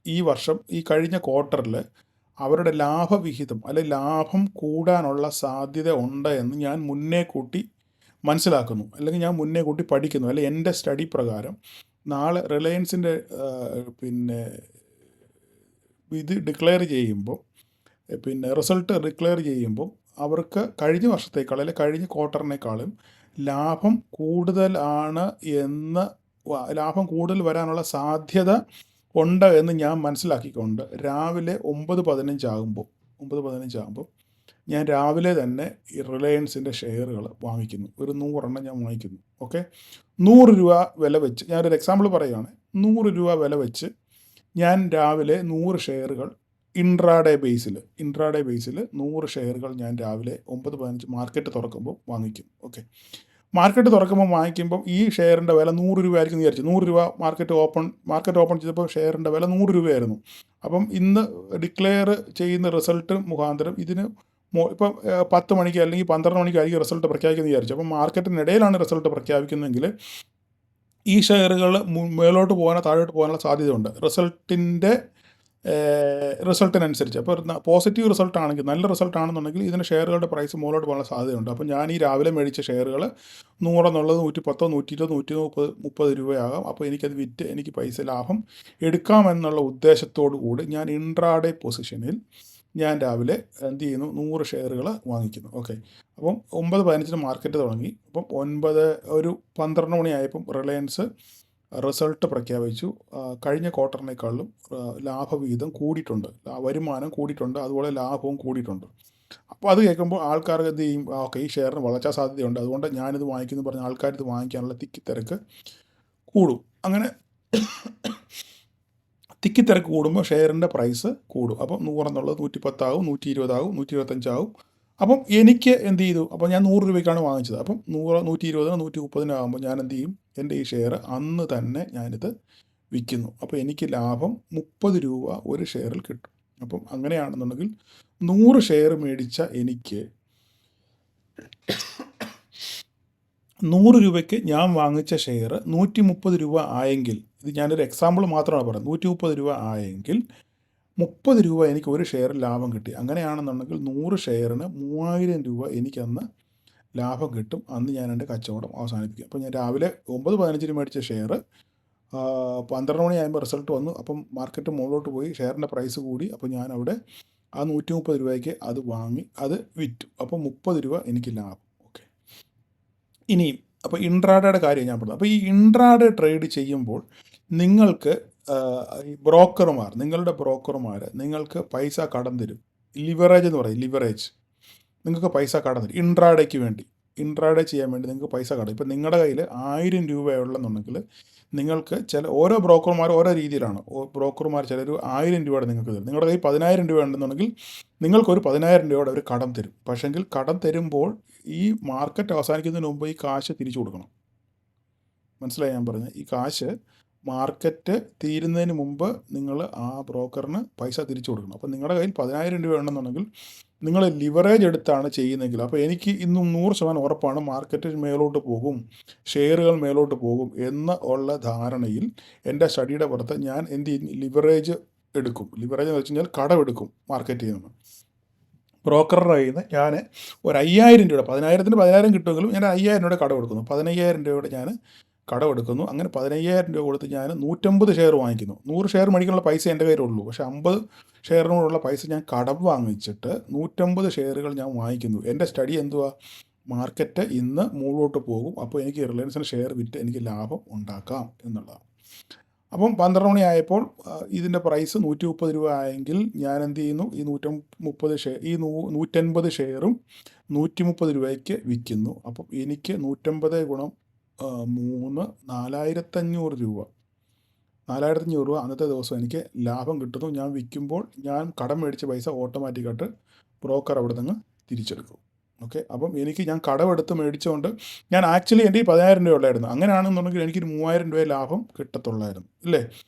ഈ വർഷം, ഈ കഴിഞ്ഞ ക്വാർട്ടറിൽ അവരുടെ ലാഭവിഹിതം അല്ലെങ്കിൽ ലാഭം കൂടാനുള്ള സാധ്യത ഉണ്ട് എന്ന് ഞാൻ മുന്നേ കൂട്ടി മനസ്സിലാക്കുന്നു, അല്ലെങ്കിൽ ഞാൻ മുന്നേ കൂട്ടി പഠിക്കുന്നു, അല്ലെങ്കിൽ എൻ്റെ സ്റ്റഡി പ്രകാരം നാളെ റിലയൻസിൻ്റെ ഇത് ഡിക്ലെയർ ചെയ്യുമ്പോൾ, റിസൾട്ട് ഡിക്ലെയർ ചെയ്യുമ്പോൾ അവർക്ക് കഴിഞ്ഞ വർഷത്തേക്കാൾ അല്ലെങ്കിൽ കഴിഞ്ഞ ക്വാർട്ടറിനേക്കാളും ലാഭം കൂടുതലാണ് എന്ന്, ലാഭം കൂടുതൽ വരാനുള്ള സാധ്യത ഉണ്ട് എന്ന് ഞാൻ മനസ്സിലാക്കിക്കൊണ്ട് രാവിലെ 9:15 ആകുമ്പോൾ ഞാൻ രാവിലെ തന്നെ ഈ റിലയൻസിൻ്റെ ഷെയറുകൾ വാങ്ങിക്കുന്നു. ഒരു 100 എണ്ണം ഞാൻ വാങ്ങിക്കുന്നു. ഓക്കെ. 100 രൂപ വില വെച്ച്, ഞാനൊരു എക്സാമ്പിൾ പറയുകയാണ്. 100 രൂപ വില വെച്ച് ഞാൻ രാവിലെ 100 ഷെയറുകൾ ഇൻട്രാഡേ ബേസിൽ 100 ഷെയറുകൾ ഞാൻ രാവിലെ 9:15 മാർക്കറ്റ് തുറക്കുമ്പോൾ വാങ്ങിക്കും. ഓക്കെ. മാർക്കറ്റ് തുറക്കുമ്പോൾ വാങ്ങിക്കുമ്പോൾ ഈ ഷെയറിൻ്റെ വില 100 രൂപ ആയിരിക്കും എന്ന് വിചാരിച്ചു. 100 രൂപ മാർക്കറ്റ് ഓപ്പൺ ചെയ്തപ്പോൾ ഷെയറിൻ്റെ വില 100 രൂപയായിരുന്നു. അപ്പം ഇന്ന് ഡിക്ലെയർ ചെയ്യുന്ന റിസൾട്ട് മുഖാന്തരം ഇതിന് ഇപ്പം 10 മണിക്ക് അല്ലെങ്കിൽ 12 മണിക്കായിരിക്കും റിസൾട്ട് പ്രഖ്യാപിക്കുന്നത് വിചാരിച്ചു. അപ്പം മാർക്കറ്റിനിടയിലാണ് റിസൾട്ട് പ്രഖ്യാപിക്കുന്നതെങ്കിൽ ഈ ഷെയറുകൾ മേലോട്ട് പോകാനോ താഴോട്ട് പോകാനുള്ള സാധ്യതയുണ്ട് റിസൾട്ടിനനുസരിച്ച്. അപ്പോൾ പോസിറ്റീവ് റിസൾട്ട് ആണെങ്കിൽ, നല്ല റിസൾട്ട് ആണെന്നുണ്ടെങ്കിൽ ഇതിന് ഷെയറുകളുടെ പ്രൈസ് മുകളിലോട്ട് പോകാനുള്ള സാധ്യതയുണ്ട്. അപ്പോൾ ഞാൻ ഈ രാവിലെ മേടിച്ച ഷെയറുകൾ 100 എന്നുള്ളത് 110, 120, 130 രൂപയാകാം. അപ്പോൾ എനിക്കത് വിറ്റ് എനിക്ക് പൈസ ലാഭം എടുക്കാമെന്നുള്ള ഉദ്ദേശത്തോടു കൂടി ഞാൻ ഇൻട്രാഡേ പൊസിഷനിൽ ഞാൻ രാവിലെ എന്ത് ചെയ്യുന്നു, 100 ഷെയറുകൾ വാങ്ങിക്കുന്നു. ഓക്കെ. അപ്പം 9:15 മാർക്കറ്റ് തുടങ്ങി. അപ്പം 12 മണിയായപ്പം റിലയൻസ് റിസൾട്ട് പ്രഖ്യാപിച്ചു. കഴിഞ്ഞ ക്വാർട്ടറിനേക്കാളും ലാഭവിഹിതം കൂടിയിട്ടുണ്ട്, വരുമാനം കൂടിയിട്ടുണ്ട്, അതുപോലെ ലാഭവും കൂടിയിട്ടുണ്ട്. അപ്പോൾ അത് കേൾക്കുമ്പോൾ ആൾക്കാർക്ക് എന്ത് ചെയ്യും, ഓക്കെ, ഈ ഷെയറിന് വളർച്ചാ സാധ്യതയുണ്ട്, അതുകൊണ്ട് ഞാനിത് വാങ്ങിക്കുന്നു പറഞ്ഞ് ആൾക്കാർ ഇത് വാങ്ങിക്കാനുള്ള തിരക്ക് കൂടും. അങ്ങനെ തിക്കിത്തിരക്ക് കൂടുമ്പോൾ ഷെയറിൻ്റെ പ്രൈസ് കൂടും. അപ്പം 100 എന്നുള്ളത് 110 ആവും, 120 ആവും, 125 ആവും. അപ്പം എനിക്ക് എന്ത് ചെയ്തു, അപ്പോൾ ഞാൻ 100 രൂപയ്ക്കാണ് വാങ്ങിച്ചത്. അപ്പം 100, 120, 130 ആകുമ്പോൾ ഞാൻ എന്ത് ചെയ്യും, എൻ്റെ ഈ ഷെയർ അന്ന് തന്നെ ഞാനിത് വിൽക്കുന്നു. അപ്പോൾ എനിക്ക് ലാഭം 30 രൂപ ഒരു ഷെയറിൽ കിട്ടും. അപ്പം അങ്ങനെയാണെന്നുണ്ടെങ്കിൽ 100 ഷെയർ മേടിച്ച എനിക്ക് 100 രൂപയ്ക്ക് ഞാൻ വാങ്ങിച്ച ഷെയർ 130 രൂപ ആയെങ്കിൽ, ഇത് ഞാനൊരു എക്സാമ്പിൾ മാത്രമാണ് പറയുന്നത്, 130 രൂപ ആയെങ്കിൽ 30 രൂപ എനിക്ക് ഒരു ഷെയറിൽ ലാഭം കിട്ടി. അങ്ങനെയാണെന്നുണ്ടെങ്കിൽ 100 ഷെയറിന് 3000 രൂപ എനിക്കന്ന് ലാഭം കിട്ടും. അന്ന് ഞാൻ എൻ്റെ കച്ചവടം അവസാനിപ്പിക്കും. അപ്പോൾ ഞാൻ രാവിലെ 9:15 മേടിച്ച ഷെയർ 12 മണിയാകുമ്പോൾ റിസൾട്ട് വന്നു. അപ്പം മാർക്കറ്റ് മുകളിലോട്ട് പോയി, ഷെയറിൻ്റെ പ്രൈസ് കൂടി. അപ്പോൾ ഞാൻ അവിടെ ആ 130 രൂപയ്ക്ക് അത് വാങ്ങി അത് വിറ്റു. അപ്പോൾ 30 രൂപ എനിക്ക് ലാഭം. ഓക്കെ, ഇനിയും അപ്പോൾ ഇൻട്രാഡേയുടെ കാര്യം ഞാൻ പറഞ്ഞു. അപ്പോൾ ഈ ഇൻട്രാഡേ ട്രേഡ് ചെയ്യുമ്പോൾ നിങ്ങൾക്ക് നിങ്ങളുടെ ബ്രോക്കർമാർ നിങ്ങൾക്ക് പൈസ കടം തരും. ലിവറേജ് എന്ന് പറയും, ലിവറേജ്. നിങ്ങൾക്ക് പൈസ കടം തരും ഇൻട്രാഡേക്ക് വേണ്ടി. ഇൻട്രാഡേ ചെയ്യാൻ വേണ്ടി നിങ്ങൾക്ക് പൈസ കടം. ഇപ്പം നിങ്ങളുടെ കയ്യിൽ 1000 രൂപയുള്ളെന്നുണ്ടെങ്കിൽ നിങ്ങൾക്ക് ഓരോ ബ്രോക്കർമാർ ഓരോ രീതിയിലാണ്. ബ്രോക്കർമാർ ചിലർ 1000 രൂപയുടെ നിങ്ങൾക്ക് തരും. നിങ്ങളുടെ കയ്യിൽ 10,000 രൂപ ഉണ്ടെന്നുണ്ടെങ്കിൽ നിങ്ങൾക്കൊരു 10,000 രൂപയുടെ അവർ കടം തരും. പക്ഷെങ്കിൽ കടം തരുമ്പോൾ ഈ മാർക്കറ്റ് അവസാനിക്കുന്നതിന് മുമ്പ് ഈ കാശ് തിരിച്ചു കൊടുക്കണം. മനസ്സിലായി ഞാൻ പറഞ്ഞത്? ഈ കാശ് മാർക്കറ്റ് തീരുന്നതിന് മുമ്പ് നിങ്ങൾ ആ ബ്രോക്കറിന് പൈസ തിരിച്ചു കൊടുക്കണം. അപ്പോൾ നിങ്ങളുടെ കയ്യിൽ 10,000 രൂപ ഉണ്ടെന്നുണ്ടെങ്കിൽ നിങ്ങൾ ലിവറേജ് എടുത്താണ് ചെയ്യുന്നതെങ്കിൽ, അപ്പോൾ എനിക്ക് ഇന്നും 100% ഉറപ്പാണ് മാർക്കറ്റ് മേലോട്ട് പോകും, ഷെയറുകൾ മേലോട്ട് പോകും ഉള്ള ധാരണയിൽ എൻ്റെ സ്റ്റഡിയുടെ പുറത്ത് ഞാൻ എന്ത് ചെയ്യും, ലിവറേജ് എടുക്കും. ലിവറേജ് എന്ന് വെച്ച് കഴിഞ്ഞാൽ കടമെടുക്കും മാർക്കറ്റിൽ നിന്ന്. ബ്രോക്കറുടെ കയ്യിൽ നിന്ന് ഞാൻ ഒരു 5,000 രൂപയുടെ, 10,000-ന് 10,000 കിട്ടുമെങ്കിലും ഞാൻ 5,000 രൂപയുടെ കടമെടുക്കുന്നു. 15,000 രൂപയുടെ ഞാൻ കടമെടുക്കുന്നു. അങ്ങനെ 15,000 രൂപ കൊടുത്ത് ഞാൻ 150 ഷെയർ വാങ്ങിക്കുന്നു. 100 ഷെയർ മേടിക്കാനുള്ള പൈസ എൻ്റെ കയ്യിലുള്ളൂ. പക്ഷേ 50 ഷെയറിനോടുള്ള പൈസ ഞാൻ കടം വാങ്ങിച്ചിട്ട് 150 ഷെയറുകൾ ഞാൻ വാങ്ങിക്കുന്നു. എൻ്റെ സ്റ്റഡി എന്തുവാ, മാർക്കറ്റ് ഇന്ന് മുകളിലോട്ട് പോകും, അപ്പോൾ എനിക്ക് റിലയൻസിന് ഷെയർ വിറ്റ് എനിക്ക് ലാഭം ഉണ്ടാക്കാം എന്നുള്ളതാണ്. അപ്പം 12 മണിയായപ്പോൾ ഇതിൻ്റെ പ്രൈസ് 130 രൂപ ആയെങ്കിൽ ഞാൻ എന്ത് ചെയ്യുന്നു, ഈ 150 ഷെയറും 130 രൂപയ്ക്ക് വിൽക്കുന്നു. അപ്പം എനിക്ക് 150 ഗുണം 3 4,500 രൂപ. 4,500 രൂപ അന്നത്തെ ദിവസം എനിക്ക് ലാഭം കിട്ടുന്നു. ഞാൻ വിൽക്കുമ്പോൾ ഞാൻ കടം മേടിച്ച പൈസ ഓട്ടോമാറ്റിക്കായിട്ട് ബ്രോക്കർ അവിടെ നിന്ന് തിരിച്ചെടുക്കും. ഓക്കെ, അപ്പം ഞാൻ കടമെടുത്ത് മേടിച്ചുകൊണ്ട് ഞാൻ ആക്ച്വലി എൻ്റെ ഈ 10,000 രൂപ ഉള്ളായിരുന്നു. അങ്ങനെയാണെന്നുണ്ടെങ്കിൽ എനിക്കൊരു 3,000 രൂപ ലാഭം കിട്ടത്തുള്ളായിരുന്നു, ഇല്ലേ?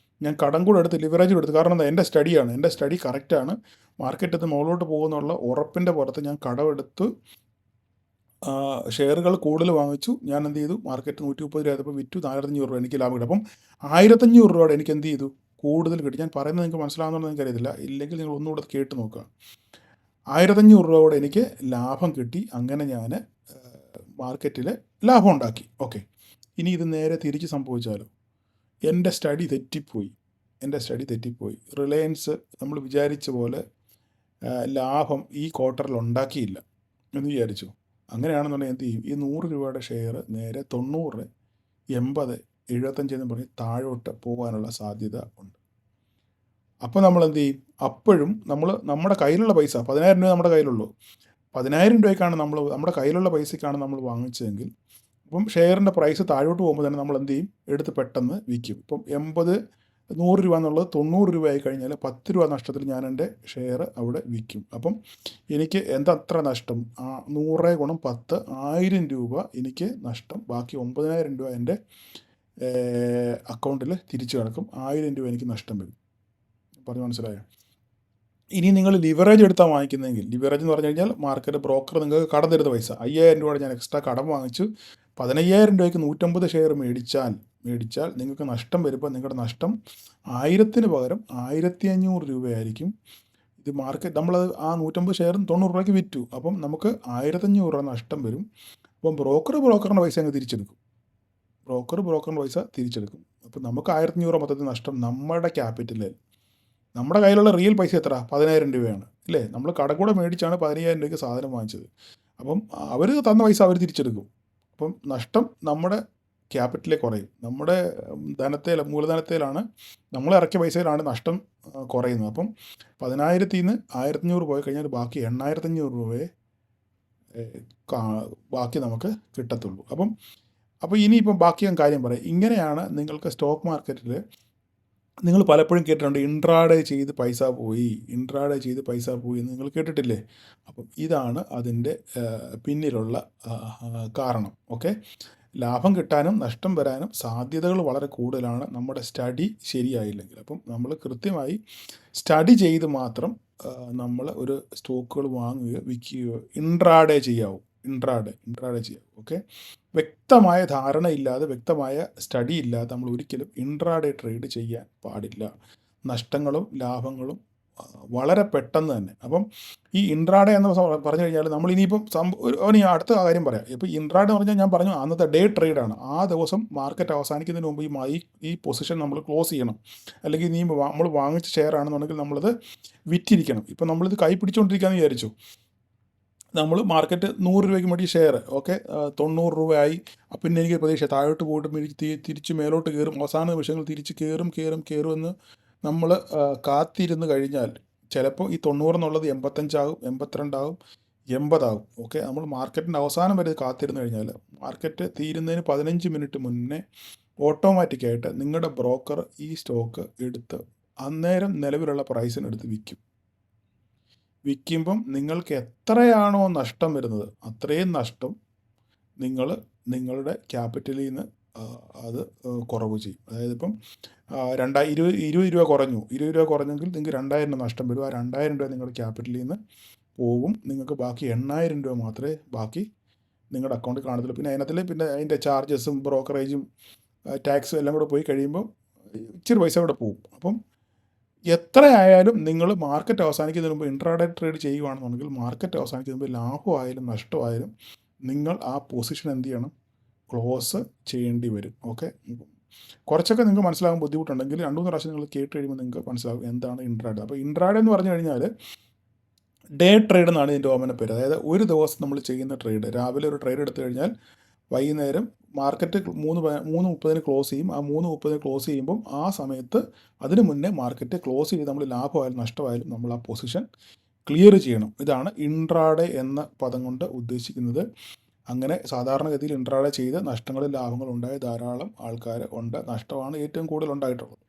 ഞാൻ കടം കൂടെ എടുത്ത് ലിവറേജ് എടുത്ത്, കാരണം എന്താ, എൻ്റെ സ്റ്റഡിയാണ്, എൻ്റെ സ്റ്റഡി കറക്റ്റാണ്. മാർക്കറ്റിൽ മുകളിലോട്ട് പോകുന്നുള്ള ഉറപ്പിൻ്റെ പുറത്ത് ഞാൻ കടമെടുത്ത് ഷെയറുകൾ കൂടുതൽ വാങ്ങിച്ചു. ഞാൻ എന്ത് ചെയ്തു, മാർക്കറ്റ് 130 രൂപ ആയപ്പോൾ വിറ്റു, 4,500 രൂപ എനിക്ക് ലാഭം കിട്ടും. അപ്പം 1,500 രൂപയുടെ എനിക്ക് എന്ത് ചെയ്തു, കൂടുതൽ കിട്ടി. ഞാൻ പറയുന്നത് നിങ്ങൾക്ക് മനസ്സിലാകുന്നുണ്ടെന്ന് എനിക്ക് അറിയത്തില്ല, ഇല്ലെങ്കിൽ നിങ്ങൾ ഒന്നുകൂടെ കേട്ട് നോക്കുക. 1,500 രൂപയോടെ എനിക്ക് ലാഭം കിട്ടി. അങ്ങനെ ഞാൻ മാർക്കറ്റിൽ ലാഭം ഉണ്ടാക്കി. ഓക്കെ, ഇനി ഇത് നേരെ തിരിച്ച് സംഭവിച്ചാലോ? എൻ്റെ സ്റ്റഡി തെറ്റിപ്പോയി. റിലയൻസ് നമ്മൾ വിചാരിച്ച പോലെ ലാഭം ഈ ക്വാർട്ടറിൽ ഉണ്ടാക്കിയില്ല എന്ന് വിചാരിച്ചു. അങ്ങനെയാണെന്നുണ്ടെങ്കിൽ എന്ത് ചെയ്യും, ഈ 100 രൂപയുടെ ഷെയർ നേരെ 90, 80, 75 എന്ന് പറഞ്ഞ് താഴോട്ട് പോകാനുള്ള സാധ്യത ഉണ്ട്. അപ്പോൾ നമ്മൾ എന്ത് ചെയ്യും, അപ്പോഴും നമ്മുടെ കയ്യിലുള്ള പൈസ 10,000 രൂപ നമ്മുടെ കയ്യിലുള്ളൂ. 10,000 രൂപയ്ക്കാണ് നമ്മുടെ കയ്യിലുള്ള പൈസയ്ക്കാണ് നമ്മൾ വാങ്ങിച്ചതെങ്കിൽ, ഇപ്പം ഷെയറിൻ്റെ പ്രൈസ് താഴോട്ട് പോകുമ്പോൾ തന്നെ നമ്മൾ എന്ത് ചെയ്യും, എടുത്ത് പെട്ടെന്ന് വിൽക്കും. ഇപ്പം 100 രൂപ എന്നുള്ളത് 90 രൂപ ആയി കഴിഞ്ഞാൽ 10 രൂപ നഷ്ടത്തിൽ ഞാൻ എൻ്റെ ഷെയർ അവിടെ വിൽക്കും. അപ്പം എനിക്ക് എന്തത്ര നഷ്ടം, 100 ഗുണം 10, 1,000 രൂപ എനിക്ക് നഷ്ടം. ബാക്കി 9,000 രൂപ എൻ്റെ അക്കൗണ്ടിൽ തിരിച്ചു കിടക്കും. 1,000 രൂപ എനിക്ക് നഷ്ടം വരും. പറഞ്ഞു മനസ്സിലായോ? ഇനി നിങ്ങൾ ലിവറേജ് എടുത്താൽ വാങ്ങിക്കുന്നതെങ്കിൽ, ലിവറേജ് എന്ന് പറഞ്ഞു കഴിഞ്ഞാൽ മാർക്കറ്റ് ബ്രോക്കർ നിങ്ങൾക്ക് കടം തരുന്ന പൈസ, 5,000 രൂപയുടെ ഞാൻ എക്സ്ട്രാ കടം വാങ്ങിച്ചു 15,000 രൂപയ്ക്ക് 150 ഷെയർ മേടിച്ചാൽ നിങ്ങൾക്ക് നഷ്ടം വരുമ്പോൾ നിങ്ങളുടെ നഷ്ടം 1,000-ന് പകരം 1,500 രൂപയായിരിക്കും. ഇത് മാർക്കറ്റ് നമ്മൾ ആ 150 ഷെയറും 90 രൂപയ്ക്ക് വിറ്റു. അപ്പം നമുക്ക് 1,500 രൂപ നഷ്ടം വരും. അപ്പം ബ്രോക്കറിൻ്റെ പൈസ അങ്ങ് തിരിച്ചെടുക്കും. അപ്പം നമുക്ക് 1,500 രൂപ മൊത്തത്തിൽ നഷ്ടം നമ്മുടെ ക്യാപിറ്റലിൽ. നമ്മുടെ കയ്യിലുള്ള റിയൽ പൈസ എത്ര, 10,000 രൂപയാണ്, അല്ലേ? നമ്മൾ കടക്കൂടെ മേടിച്ചാണ് 15,000 രൂപയ്ക്ക് സാധനം വാങ്ങിച്ചത്. അപ്പം അവർ തന്ന പൈസ അവർ തിരിച്ചെടുക്കും. അപ്പം നഷ്ടം നമ്മുടെ ക്യാപിറ്റലേ കുറയും. നമ്മുടെ മൂലധനത്തിലാണ്, നമ്മൾ ഇറക്കിയ പൈസയിലാണ് നഷ്ടം കുറയുന്നത്. അപ്പം 10,000-ൽ നിന്ന് 1,500 പോയി കഴിഞ്ഞാൽ ബാക്കി 8,500 രൂപയെ ബാക്കി നമുക്ക് കിട്ടത്തുള്ളൂ. അപ്പം ഇനിയിപ്പം ബാക്കി ഞാൻ കാര്യം പറയാം. ഇങ്ങനെയാണ് നിങ്ങൾക്ക് സ്റ്റോക്ക് മാർക്കറ്റിൽ നിങ്ങൾ പലപ്പോഴും കേട്ടിട്ടുണ്ട് ഇൻട്രാഡേ ചെയ്ത് പൈസ പോയി, ഇൻട്രാഡേ ചെയ്ത് പൈസ പോയി എന്ന് നിങ്ങൾ കേട്ടിട്ടില്ലേ? അപ്പം ഇതാണ് അതിൻ്റെ പിന്നിലുള്ള കാരണം. ഓക്കെ, ലാഭം കിട്ടാനും നഷ്ടം വരാനും സാധ്യതകൾ വളരെ കൂടുതലാണ് നമ്മുടെ സ്റ്റഡി ശരിയായില്ലെങ്കിൽ. അപ്പം നമ്മൾ കൃത്യമായി സ്റ്റഡി ചെയ്ത് മാത്രം നമ്മൾ ഒരു സ്റ്റോക്കുകൾ വാങ്ങുകയോ വിൽക്കുകയോ ഇൻട്രാഡേ ചെയ്യാവൂ. ഇൻട്രാഡേ ചെയ്യാവൂ. ഓക്കെ, വ്യക്തമായ ധാരണയില്ലാതെ, വ്യക്തമായ സ്റ്റഡി ഇല്ലാതെ നമ്മൾ ഒരിക്കലും ഇൻട്രാഡേ ട്രേഡ് ചെയ്യാൻ പാടില്ല. നഷ്ടങ്ങളും ലാഭങ്ങളും വളരെ പെട്ടെന്ന് തന്നെ. അപ്പം ഈ ഇൻട്രാഡേ എന്ന് പറഞ്ഞു കഴിഞ്ഞാൽ നമ്മൾ ഇനിയിപ്പം ഇനി അടുത്ത കാര്യം പറയാം. ഇപ്പോൾ ഇൻട്രാഡേ എന്ന് പറഞ്ഞാൽ ഞാൻ പറഞ്ഞു അന്നത്തെ ഡേ ട്രേഡാണ്. ആ ദിവസം മാർക്കറ്റ് അവസാനിക്കുന്നതിന് മുമ്പ് ഈ പൊസിഷൻ നമ്മൾ ക്ലോസ് ചെയ്യണം. അല്ലെങ്കിൽ നമ്മൾ വാങ്ങിച്ച ഷെയർ ആണെന്നുണ്ടെങ്കിൽ നമ്മളത് വിറ്റിരിക്കണം. ഇപ്പം നമ്മളിത് കൈ പിടിച്ചുകൊണ്ടിരിക്കുകയെന്ന് വിചാരിച്ചു, നമ്മൾ മാർക്കറ്റ് 100 രൂപയ്ക്ക് മേടിച്ച ഷെയർ, ഓക്കെ, 90 രൂപയായി. പിന്നെ എനിക്ക് പ്രതീക്ഷ താഴോട്ട് പോയിട്ട് തിരിച്ച് മേലോട്ട് കയറും, അവസാന നിമിഷങ്ങൾ തിരിച്ച് കയറുമെന്ന് നമ്മൾ കാത്തിരുന്ന് കഴിഞ്ഞാൽ ചിലപ്പോൾ ഈ 90 എന്നുള്ളത് 85 ആകും, 82 ആകും, 80 ആകും. ഓക്കെ, നമ്മൾ മാർക്കറ്റിൻ്റെ അവസാനം വരെ കാത്തിരുന്ന് കഴിഞ്ഞാൽ മാർക്കറ്റ് തീരുന്നതിന് 15 മിനിറ്റ് മുന്നേ ഓട്ടോമാറ്റിക്കായിട്ട് നിങ്ങളുടെ ബ്രോക്കർ ഈ സ്റ്റോക്ക് എടുത്ത് അന്നേരം നിലവിലുള്ള പ്രൈസിനെടുത്ത് വിൽക്കുമ്പം നിങ്ങൾക്ക് എത്രയാണോ നഷ്ടം വരുന്നത് അത്രയും നഷ്ടം നിങ്ങളുടെ ക്യാപിറ്റലിൽ നിന്ന് അത് കുറവ് ചെയ്യും. അതായത് ഇപ്പം 20 രൂപ കുറഞ്ഞു, 20 രൂപ കുറഞ്ഞെങ്കിൽ നിങ്ങൾക്ക് 2000 രൂപ നഷ്ടം വരും. ആ 2000 രൂപ നിങ്ങളുടെ ക്യാപിറ്റലിൽ നിന്ന് പോകും. നിങ്ങൾക്ക് ബാക്കി 8000 രൂപ മാത്രമേ ബാക്കി നിങ്ങളുടെ അക്കൗണ്ടിൽ കാണത്തുള്ളൂ. പിന്നെ അതിൻ്റെ ചാർജസും ബ്രോക്കറേജും ടാക്സും എല്ലാം കൂടെ പോയി കഴിയുമ്പോൾ ഇച്ചിരി പൈസ കൂടെ പോകും. അപ്പം എത്രയായാലും നിങ്ങൾ മാർക്കറ്റ് അവസാനിക്കുന്നതിന് മുമ്പ് ഇൻട്രാഡേ ട്രേഡ് ചെയ്യുകയാണെന്നുണ്ടെങ്കിൽ മാർക്കറ്റ് അവസാനിക്കുന്നതിന് മുമ്പ് ലാഭമായാലും നഷ്ടമായാലും നിങ്ങൾ ആ പൊസിഷൻ എന്ത് ചെയ്യണം, ക്ലോസ് ചെയ്യേണ്ടി വരും. ഓക്കെ, കുറച്ചൊക്കെ നിങ്ങൾക്ക് മനസ്സിലാകാൻ ബുദ്ധിമുട്ടുണ്ടെങ്കിൽ 2-3 പ്രാവശ്യം നിങ്ങൾ കേട്ട് കഴിയുമ്പോൾ നിങ്ങൾക്ക് മനസ്സിലാകും എന്താണ് ഇൻട്രാഡേ. അപ്പോൾ ഇൻട്രാഡേ എന്ന് പറഞ്ഞു കഴിഞ്ഞാൽ ഡേ ട്രേഡ് എന്നാണ് ഇതിൻ്റെ ഓമന പേര്. അതായത് ഒരു ദിവസം നമ്മൾ ചെയ്യുന്ന ട്രേഡ്. രാവിലെ ഒരു ട്രേഡ് എടുത്തു കഴിഞ്ഞാൽ വൈകുന്നേരം മാർക്കറ്റ് 3:30 ക്ലോസ് ചെയ്യും. ആ 3:30 ക്ലോസ് ചെയ്യുമ്പം ആ സമയത്ത് അതിന് മുന്നേ മാർക്കറ്റ് ക്ലോസ് ചെയ്ത് നമ്മൾ ലാഭമായാലും നഷ്ടമായാലും നമ്മൾ ആ പൊസിഷൻ ക്ലിയർ ചെയ്യണം. ഇതാണ് ഇൻട്രാഡേ എന്ന പദം കൊണ്ട് ഉദ്ദേശിക്കുന്നത്. അങ്ങനെ സാധാരണഗതിയിൽ ഇൻട്രാഡേ ചെയ്ത് നഷ്ടങ്ങളും ലാഭങ്ങളും ഉണ്ടായ ധാരാളം ആൾക്കാർ ഉണ്ട്. നഷ്ടമാണ് ഏറ്റവും കൂടുതൽ ഉണ്ടായിട്ടുള്ളത്.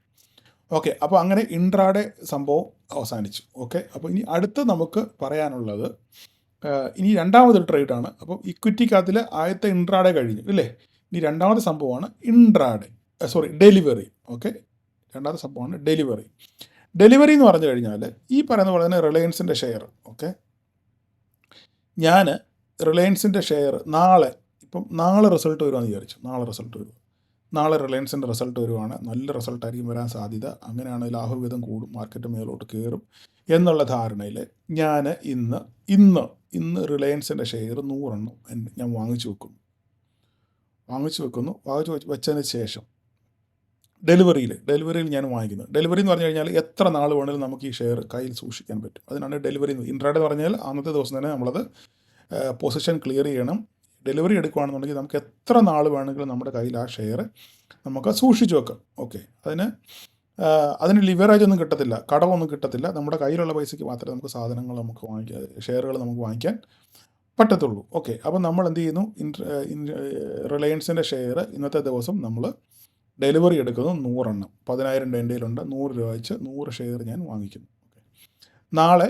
ഓക്കെ, അപ്പോൾ അങ്ങനെ ഇൻട്രാഡേ സംഭവം അവസാനിച്ചു. ഓക്കെ, അപ്പോൾ ഇനി അടുത്ത് നമുക്ക് പറയാനുള്ളത് ഇനി രണ്ടാമതൊരു ട്രേഡാണ്. അപ്പോൾ ഇക്വിറ്റിക്കകത്തിൽ ആദ്യത്തെ ഇൻട്രാഡേ കഴിഞ്ഞു ഇല്ലേ? ഇനി രണ്ടാമത്തെ സംഭവമാണ് ഡെലിവറി. ഓക്കെ, രണ്ടാമത്തെ സംഭവമാണ് ഡെലിവറി എന്ന് പറഞ്ഞു കഴിഞ്ഞാൽ ഈ പറയുന്ന പോലെ തന്നെ റിലയൻസിൻ്റെ ഷെയർ. ഓക്കെ, ഞാൻ റിലയൻസിൻ്റെ ഷെയർ നാളെ റിസൾട്ട് വരുവാന്ന് വിചാരിച്ചു. നാളെ റിലയൻസിൻ്റെ റിസൾട്ട് വരുവാണ്, നല്ല റിസൾട്ടായിരിക്കും വരാൻ സാധ്യത. അങ്ങനെയാണ് ലാഭവിഹിതം കൂടും, മാർക്കറ്റ് മേലോട്ട് കയറും എന്നുള്ള ധാരണയിൽ ഞാൻ ഇന്ന് റിലയൻസിൻ്റെ ഷെയർ 100 എണ്ണം ഞാൻ വാങ്ങിച്ചു വെച്ചതിന് ശേഷം ഡെലിവറിയിൽ ഞാൻ വാങ്ങിക്കുന്നത്. ഡെലിവറി എന്ന് പറഞ്ഞു കഴിഞ്ഞാൽ എത്ര നാൾ വേണമെങ്കിലും നമുക്ക് ഈ ഷെയർ കയ്യിൽ സൂക്ഷിക്കാൻ പറ്റും. അതിനാണ് ഡെലിവറി. ഇൻട്രാഡേ എന്ന് പറഞ്ഞാൽ അന്നത്തെ ദിവസം തന്നെ നമ്മളത് പൊസിഷൻ ക്ലിയർ ചെയ്യണം. ഡെലിവറി എടുക്കുകയാണെന്നുണ്ടെങ്കിൽ നമുക്ക് എത്ര നാൾ വേണമെങ്കിലും നമ്മുടെ കയ്യിൽ ആ ഷെയർ നമുക്ക് സൂക്ഷിച്ച് വെക്കാം. ഓക്കെ, അതിന് ലിവറേജ് ഒന്നും കിട്ടത്തില്ല, കടമൊന്നും കിട്ടത്തില്ല. നമ്മുടെ കയ്യിലുള്ള പൈസയ്ക്ക് മാത്രമേ നമുക്ക് സാധനങ്ങൾ ഷെയറുകൾ നമുക്ക് വാങ്ങിക്കാൻ പറ്റത്തുള്ളൂ. ഓക്കെ, അപ്പോൾ നമ്മൾ എന്ത് ചെയ്യുന്നു, റിലയൻസിൻ്റെ ഷെയർ ഇന്നത്തെ ദിവസം നമ്മൾ ഡെലിവറി എടുക്കുന്നു 100 എണ്ണം. 10,000 രൂപ എൻ്റെ കയ്യിലുണ്ട്. 100 രൂപ വെച്ച് 100 ഷെയർ ഞാൻ വാങ്ങിക്കുന്നു. നാളെ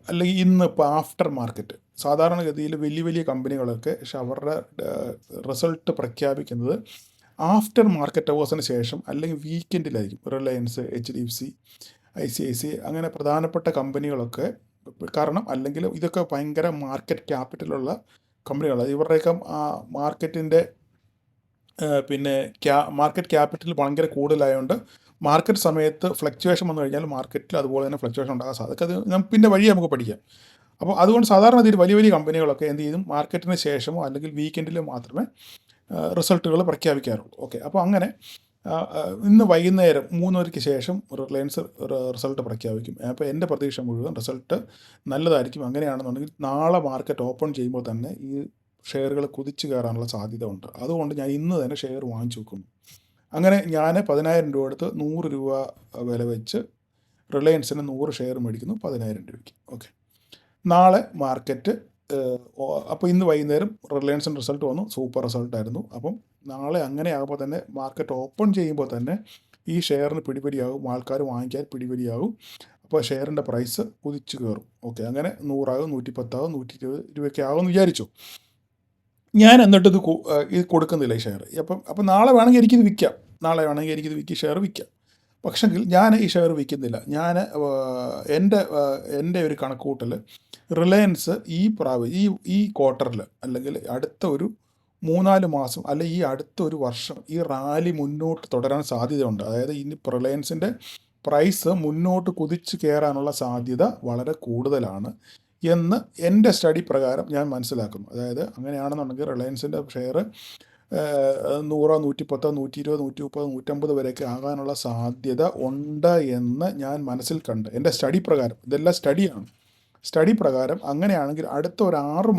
അല്ലെങ്കിൽ ഇന്ന് ഇപ്പോൾ ആഫ്റ്റർ മാർക്കറ്റ് സാധാരണഗതിയിൽ വലിയ കമ്പനികളൊക്കെ അവരുടെ റിസൾട്ട് പ്രഖ്യാപിക്കുന്നത് ആഫ്റ്റർ മാർക്കറ്റ് അവേഴ്സിന് ശേഷം അല്ലെങ്കിൽ വീക്കെൻഡിലായിരിക്കും. റിലയൻസ്, HDFC, ICICI അങ്ങനെ പ്രധാനപ്പെട്ട കമ്പനികളൊക്കെ, കാരണം അല്ലെങ്കിൽ ഇതൊക്കെ ഭയങ്കര മാർക്കറ്റ് ക്യാപിറ്റലുള്ള കമ്പനികളാണ്. ഇവരുടെയൊക്കെ മാർക്കറ്റിൻ്റെ മാർക്കറ്റ് ക്യാപിറ്റൽ ഭയങ്കര കൂടുതലായതുകൊണ്ട് മാർക്കറ്റ് സമയത്ത് ഫ്ലക്ച്വേഷൻ വന്നു കഴിഞ്ഞാൽ മാർക്കറ്റിൽ അതുപോലെ തന്നെ ഫ്ലക്ച്വേഷൻ ഉണ്ടാകാൻ സാധിക്കും. അത് പിന്നെ വഴി നമുക്ക് പഠിക്കാം. അപ്പോൾ അതുകൊണ്ട് സാധാരണ രീതിയിൽ വലിയ കമ്പനികളൊക്കെ എന്ത് ചെയ്യും, മാർക്കറ്റിന് ശേഷമോ അല്ലെങ്കിൽ വീക്കെൻഡിലോ മാത്രമേ റിസൾട്ടുകൾ പ്രഖ്യാപിക്കാറുള്ളൂ. ഓക്കെ, അപ്പോൾ അങ്ങനെ ഇന്ന് വൈകുന്നേരം 3:00 ശേഷം റിലയൻസ് റിസൾട്ട് പ്രഖ്യാപിക്കും. അപ്പോൾ എൻ്റെ പ്രതീക്ഷ മുഴുവൻ റിസൾട്ട് നല്ലതായിരിക്കും. അങ്ങനെയാണെന്നുണ്ടെങ്കിൽ നാളെ മാർക്കറ്റ് ഓപ്പൺ ചെയ്യുമ്പോൾ തന്നെ ഈ ഷെയറുകൾ കുതിച്ച് കയറാനുള്ള സാധ്യത ഉണ്ട്. അതുകൊണ്ട് ഞാൻ ഇന്ന് തന്നെ ഷെയർ വാങ്ങിച്ചു വെക്കുന്നു. അങ്ങനെ ഞാൻ 10,000 രൂപ എടുത്ത് 100 രൂപ വില വെച്ച് റിലയൻസിന് 100 ഷെയർ മേടിക്കുന്നു 10,000 രൂപയ്ക്ക്. ഓക്കെ, നാളെ മാർക്കറ്റ് അപ്പോൾ ഇന്ന് വൈകുന്നേരം റിലയൻസിൻ്റെ റിസൾട്ട് വന്നു, സൂപ്പർ റിസൾട്ടായിരുന്നു. അപ്പം നാളെ അങ്ങനെ ആകുമ്പോൾ തന്നെ മാർക്കറ്റ് ഓപ്പൺ ചെയ്യുമ്പോൾ തന്നെ ഈ ഷെയറിന് പിടിപടിയാകും, ആൾക്കാർ വാങ്ങിക്കാൻ പിടിപടിയാകും. അപ്പോൾ ഷെയറിൻ്റെ പ്രൈസ് കുതിച്ച് കയറും. ഓക്കെ, അങ്ങനെ 100 110 120 രൂപയൊക്കെ ആകുമെന്ന് വിചാരിച്ചു. ഞാൻ എന്നിട്ട് ഇത് കൊടുക്കുന്നില്ല ഈ ഷെയർ. അപ്പം നാളെ വേണമെങ്കിൽ എനിക്കിത് വിൽക്കാം, ഷെയർ വിൽക്കാം. പക്ഷെങ്കിൽ ഞാൻ ഈ ഷെയർ വിൽക്കുന്നില്ല. ഞാൻ എൻ്റെ ഒരു കണക്കൂട്ടൽ, റിലയൻസ് ഈ ക്വാർട്ടറിൽ അല്ലെങ്കിൽ അടുത്ത ഒരു 3-4 മാസം അല്ലെ ഈ അടുത്ത ഒരു വർഷം ഈ റാലി മുന്നോട്ട് തുടരാൻ സാധ്യതയുണ്ട്. അതായത് ഇനി റിലയൻസിൻ്റെ പ്രൈസ് മുന്നോട്ട് കുതിച്ച് കയറാനുള്ള സാധ്യത വളരെ കൂടുതലാണ് എന്ന് എൻ്റെ സ്റ്റഡി പ്രകാരം ഞാൻ മനസ്സിലാക്കുന്നു. അതായത് അങ്ങനെയാണെന്നുണ്ടെങ്കിൽ റിലയൻസിൻ്റെ ഷെയർ 100 110 120 130 150 വരെയൊക്കെ ആകാനുള്ള സാധ്യത ഉണ്ട് എന്ന് ഞാൻ മനസ്സിൽ കണ്ട്, എൻ്റെ സ്റ്റഡി പ്രകാരം, ഇതെല്ലാം സ്റ്റഡി പ്രകാരം അങ്ങനെയാണെങ്കിൽ അടുത്ത ഒരു 6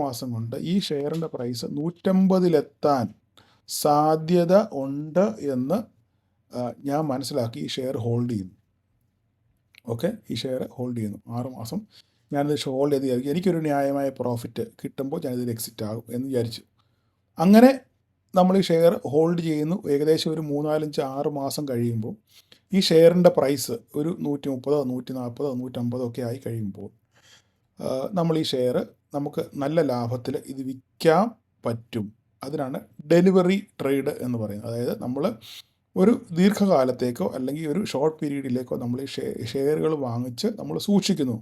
മാസം കൊണ്ട് ഈ ഷെയറിൻ്റെ പ്രൈസ് 150-ലെത്താൻ സാധ്യത ഉണ്ട് എന്ന് ഞാൻ മനസ്സിലാക്കി ഈ ഷെയർ ഹോൾഡ് ചെയ്യുന്നു. ഓക്കെ, ഈ ഷെയർ ഹോൾഡ് ചെയ്യുന്നു 6 മാസം ഞാനിത് ഹോൾഡ് ചെയ്ത് വിചാരിക്കും എനിക്കൊരു ന്യായമായ പ്രോഫിറ്റ് കിട്ടുമ്പോൾ ഞാനിതിൽ എക്സിറ്റ് ആകും എന്ന് വിചാരിച്ചു. അങ്ങനെ നമ്മൾ ഈ ഷെയർ ഹോൾഡ് ചെയ്യുന്നു. ഏകദേശം ഒരു 3, 4, 5, 6 മാസം കഴിയുമ്പോൾ ഈ ഷെയറിൻ്റെ പ്രൈസ് ഒരു 130 140 150 ഒക്കെ ആയി കഴിയുമ്പോൾ നമ്മൾ ഈ ഷെയർ നമുക്ക് നല്ല ലാഭത്തിൽ ഇത് വിൽക്കാൻ പറ്റും. അതിനാണ് ഡെലിവറി ട്രേഡ് എന്ന് പറയുന്നത്. അതായത് നമ്മൾ ഒരു ദീർഘകാലത്തേക്കോ അല്ലെങ്കിൽ ഒരു ഷോർട്ട് പീരീഡിലേക്കോ നമ്മൾ ഈ ഷെയറുകൾ വാങ്ങിച്ച് നമ്മൾ സൂക്ഷിക്കുന്നു.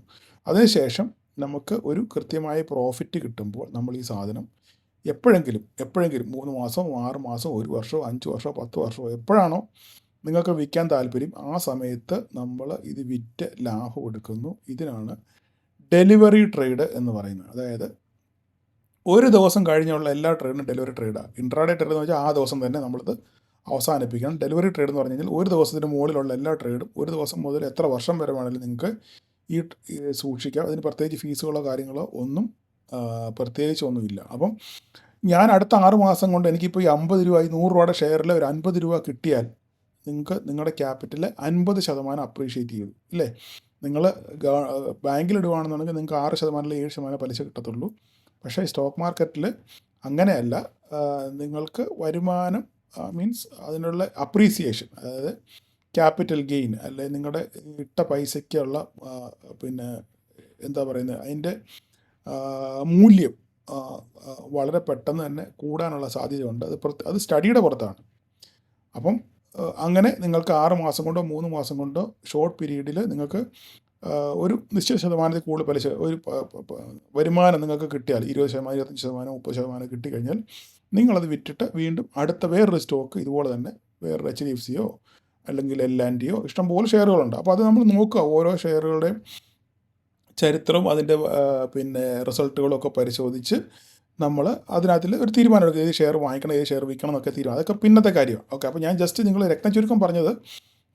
അതിനുശേഷം നമുക്ക് ഒരു കൃത്യമായ പ്രോഫിറ്റ് കിട്ടുമ്പോൾ നമ്മൾ ഈ സാധനം എപ്പോഴെങ്കിലും 3 മാസം 6 മാസം 1 വർഷമോ 5 വർഷമോ 10 വർഷമോ എപ്പോഴാണോ നിങ്ങൾക്ക് വിൽക്കാൻ താല്പര്യം ആ സമയത്ത് നമ്മൾ ഇത് വിറ്റ് ലാഭം എടുക്കുന്നു. ഇതിനാണ് ഡെലിവറി ട്രേഡ് എന്ന് പറയുന്നത്. അതായത് ഒരു ദിവസം കഴിഞ്ഞുള്ള എല്ലാ ട്രേഡിനും ഡെലിവറി ട്രേഡാണ്. ഇൻട്രാഡേ ട്രേഡ് എന്ന് വെച്ചാൽ ആ ദിവസം തന്നെ നമ്മളിത് അവസാനിപ്പിക്കണം. ഡെലിവറി ട്രേഡ് എന്ന് പറഞ്ഞു കഴിഞ്ഞാൽ ഒരു ദിവസത്തിന് മുകളിലുള്ള എല്ലാ ട്രേഡും ഒരു ദിവസം മുതൽ എത്ര വർഷം വരെ വേണമെങ്കിലും നിങ്ങൾക്ക് ഈ സൂക്ഷിക്കാം. അതിന് പ്രത്യേകിച്ച് ഫീസുകളോ കാര്യങ്ങളോ ഒന്നും പ്രത്യേകിച്ചൊന്നുമില്ല. അപ്പം ഞാൻ അടുത്ത 6 മാസം കൊണ്ട് എനിക്കിപ്പോൾ ഈ 50 രൂപ 100 രൂപയുടെ ഷെയറിൽ ഒരു 50 രൂപ കിട്ടിയാൽ നിങ്ങൾക്ക് നിങ്ങളുടെ ക്യാപിറ്റൽ 50% അപ്രീഷിയേറ്റ് ചെയ്തു ഇല്ലേ. നിങ്ങൾ ബാങ്കിൽ ഇടുകയാണെന്നുണ്ടെങ്കിൽ നിങ്ങൾക്ക് 6% 7% പലിശ കിട്ടത്തുള്ളൂ. പക്ഷേ സ്റ്റോക്ക് മാർക്കറ്റിൽ അങ്ങനെയല്ല. നിങ്ങൾക്ക് വരുമാനം മീൻസ് അതിനുള്ള അപ്രീസിയേഷൻ, അതായത് ക്യാപിറ്റൽ ഗെയിൻ അല്ലെങ്കിൽ നിങ്ങളുടെ ഇട്ട പൈസയ്ക്കുള്ള പിന്നെ എന്താ പറയുന്നത് അതിൻ്റെ മൂല്യം വളരെ പെട്ടെന്ന് തന്നെ കൂടാനുള്ള സാധ്യതയുണ്ട്. അത് സ്റ്റഡിയുടെ പുറത്താണ്. അപ്പം അങ്ങനെ നിങ്ങൾക്ക് 6 മാസം കൊണ്ടോ 3 മാസം കൊണ്ടോ ഷോർട്ട് പീരീഡിൽ നിങ്ങൾക്ക് ഒരു നിശ്ചിത ശതമാനത്തിൽ കൂടുതൽ പലിശ ഒരു വരുമാനം നിങ്ങൾക്ക് കിട്ടിയാൽ 20%, 25%, 30% കിട്ടിക്കഴിഞ്ഞാൽ നിങ്ങളത് വിറ്റിട്ട് വീണ്ടും അടുത്ത വേറൊരു സ്റ്റോക്ക് ഇതുപോലെ തന്നെ വേറൊരു HDFCയോ അല്ലെങ്കിൽ L&Tയോ ഇഷ്ടംപോലെ ഷെയറുകളുണ്ട്. അപ്പോൾ അത് നമ്മൾ നോക്കുക, ഓരോ ഷെയറുകളുടെയും ചരിത്രവും അതിൻ്റെ പിന്നെ റിസൾട്ടുകളൊക്കെ പരിശോധിച്ച് നമ്മൾ അതിനകത്തിൽ ഒരു തീരുമാനം എടുക്കുക. ഏത് ഷെയർ വാങ്ങിക്കണം, ഏത് ഷെയർ വിൽക്കണം എന്നൊക്കെ തീരുമാനം. അതൊക്കെ പിന്നത്തെ കാര്യമാണ്. ഓക്കെ, അപ്പോൾ ഞാൻ ജസ്റ്റ് നിങ്ങൾ രത്ന ചുരുക്കം പറഞ്ഞത്,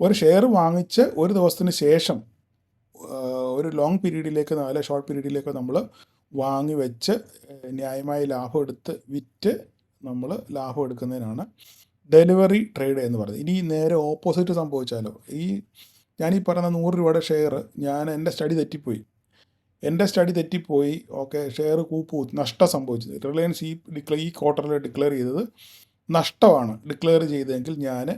ഒരു ഷെയർ വാങ്ങിച്ച് ഒരു ദിവസത്തിന് ശേഷം ഒരു ലോങ് പീരീഡിലേക്ക് അല്ലെങ്കിൽ ഷോർട്ട് പീരീഡിലേക്ക് നമ്മൾ വാങ്ങി വെച്ച് ന്യായമായ ലാഭം എടുത്ത് വിറ്റ് നമ്മൾ ലാഭം എടുക്കുന്നതിനാണ് ഡെലിവറി ട്രേഡ് എന്ന് പറയുന്നത്. ഇനി നേരെ ഓപ്പോസിറ്റ് സംഭവിച്ചാലോ, ഞാനീ പറയുന്ന 100 രൂപയുടെ ഷെയർ എൻ്റെ സ്റ്റഡി തെറ്റിപ്പോയി. ഓക്കെ, ഷെയർ നഷ്ടം സംഭവിച്ചത്. റിലയൻസ് ഈ ക്വാർട്ടറിൽ ഡിക്ലെയർ ചെയ്തത് നഷ്ടമാണ് ഡിക്ലെയർ ചെയ്തതെങ്കിൽ ഞാൻ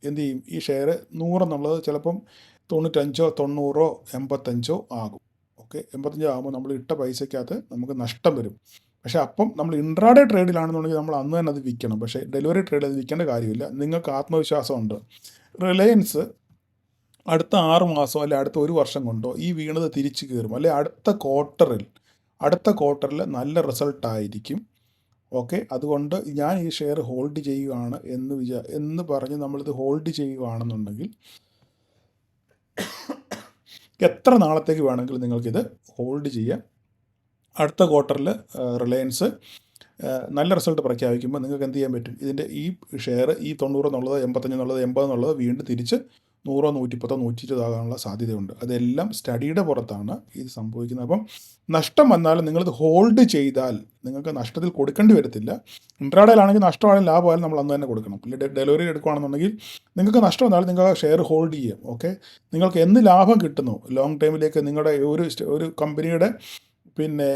എന്ത് ചെയ്യും, ഈ ഷെയർ 100 എന്നുള്ളത് ചിലപ്പം 95 90 85 ആകും. ഓക്കെ, 85 ആകുമ്പോൾ നമ്മൾ ഇട്ട പൈസയ്ക്കകത്ത് നമുക്ക് നഷ്ടം വരും. പക്ഷേ അപ്പം നമ്മൾ ഇൻട്രാഡേ ട്രേഡിലാണെന്നുണ്ടെങ്കിൽ നമ്മൾ അന്ന് തന്നെ അത് വിൽക്കണം. പക്ഷേ ഡെലിവറി ട്രേഡ് അത് വിൽക്കേണ്ട കാര്യമില്ല. നിങ്ങൾക്ക് ആത്മവിശ്വാസമുണ്ട്, റിലയൻസ് അടുത്ത 6 മാസം അല്ലെ അടുത്ത 1 വർഷം കൊണ്ടോ ഈ വീണത് തിരിച്ചു കയറും, അല്ലെ അടുത്ത ക്വാർട്ടറിൽ നല്ല റിസൾട്ടായിരിക്കും. ഓക്കെ, അതുകൊണ്ട് ഞാൻ ഈ ഷെയർ ഹോൾഡ് ചെയ്യുകയാണ് എന്ന് പറഞ്ഞ് നമ്മളിത് ഹോൾഡ് ചെയ്യുകയാണെന്നുണ്ടെങ്കിൽ എത്ര നാളത്തേക്ക് വേണമെങ്കിലും നിങ്ങൾക്കിത് ഹോൾഡ് ചെയ്യാം. അടുത്ത ക്വാർട്ടറിൽ റിലയൻസ് നല്ല റിസൾട്ട് പ്രഖ്യാപിക്കുമ്പോൾ നിങ്ങൾക്ക് എന്ത് ചെയ്യാൻ പറ്റും, ഇതിൻ്റെ ഈ ഷെയർ ഈ 90 എന്നുള്ളത് 85 എന്നുള്ളത് 80 എന്നുള്ളത് വീണ്ടും തിരിച്ച് 100 110 120 ആകാനുള്ള സാധ്യതയുണ്ട്. അതെല്ലാം സ്റ്റഡിയുടെ പുറത്താണ് ഇത് സംഭവിക്കുന്നത്. അപ്പം നഷ്ടം വന്നാലും നിങ്ങളിത് ഹോൾഡ് ചെയ്താൽ നിങ്ങൾക്ക് നഷ്ടത്തിൽ കൊടുക്കേണ്ടി വരത്തില്ല. ഇൻട്രാഡേയിലാണെങ്കിൽ നഷ്ടമായാലും ലാഭമായാലും നമ്മൾ അന്ന് തന്നെ കൊടുക്കണം. ഡെലിവറി എടുക്കുകയാണെന്നുണ്ടെങ്കിൽ നിങ്ങൾക്ക് നഷ്ടം വന്നാലും നിങ്ങൾ ഷെയർ ഹോൾഡ് ചെയ്യാം. ഓക്കെ, നിങ്ങൾക്ക് എന്ന് ലാഭം കിട്ടുന്നു ലോങ് ടൈമിലേക്ക് നിങ്ങളുടെ ഒരു കമ്പനിയുടെ പിന്നെ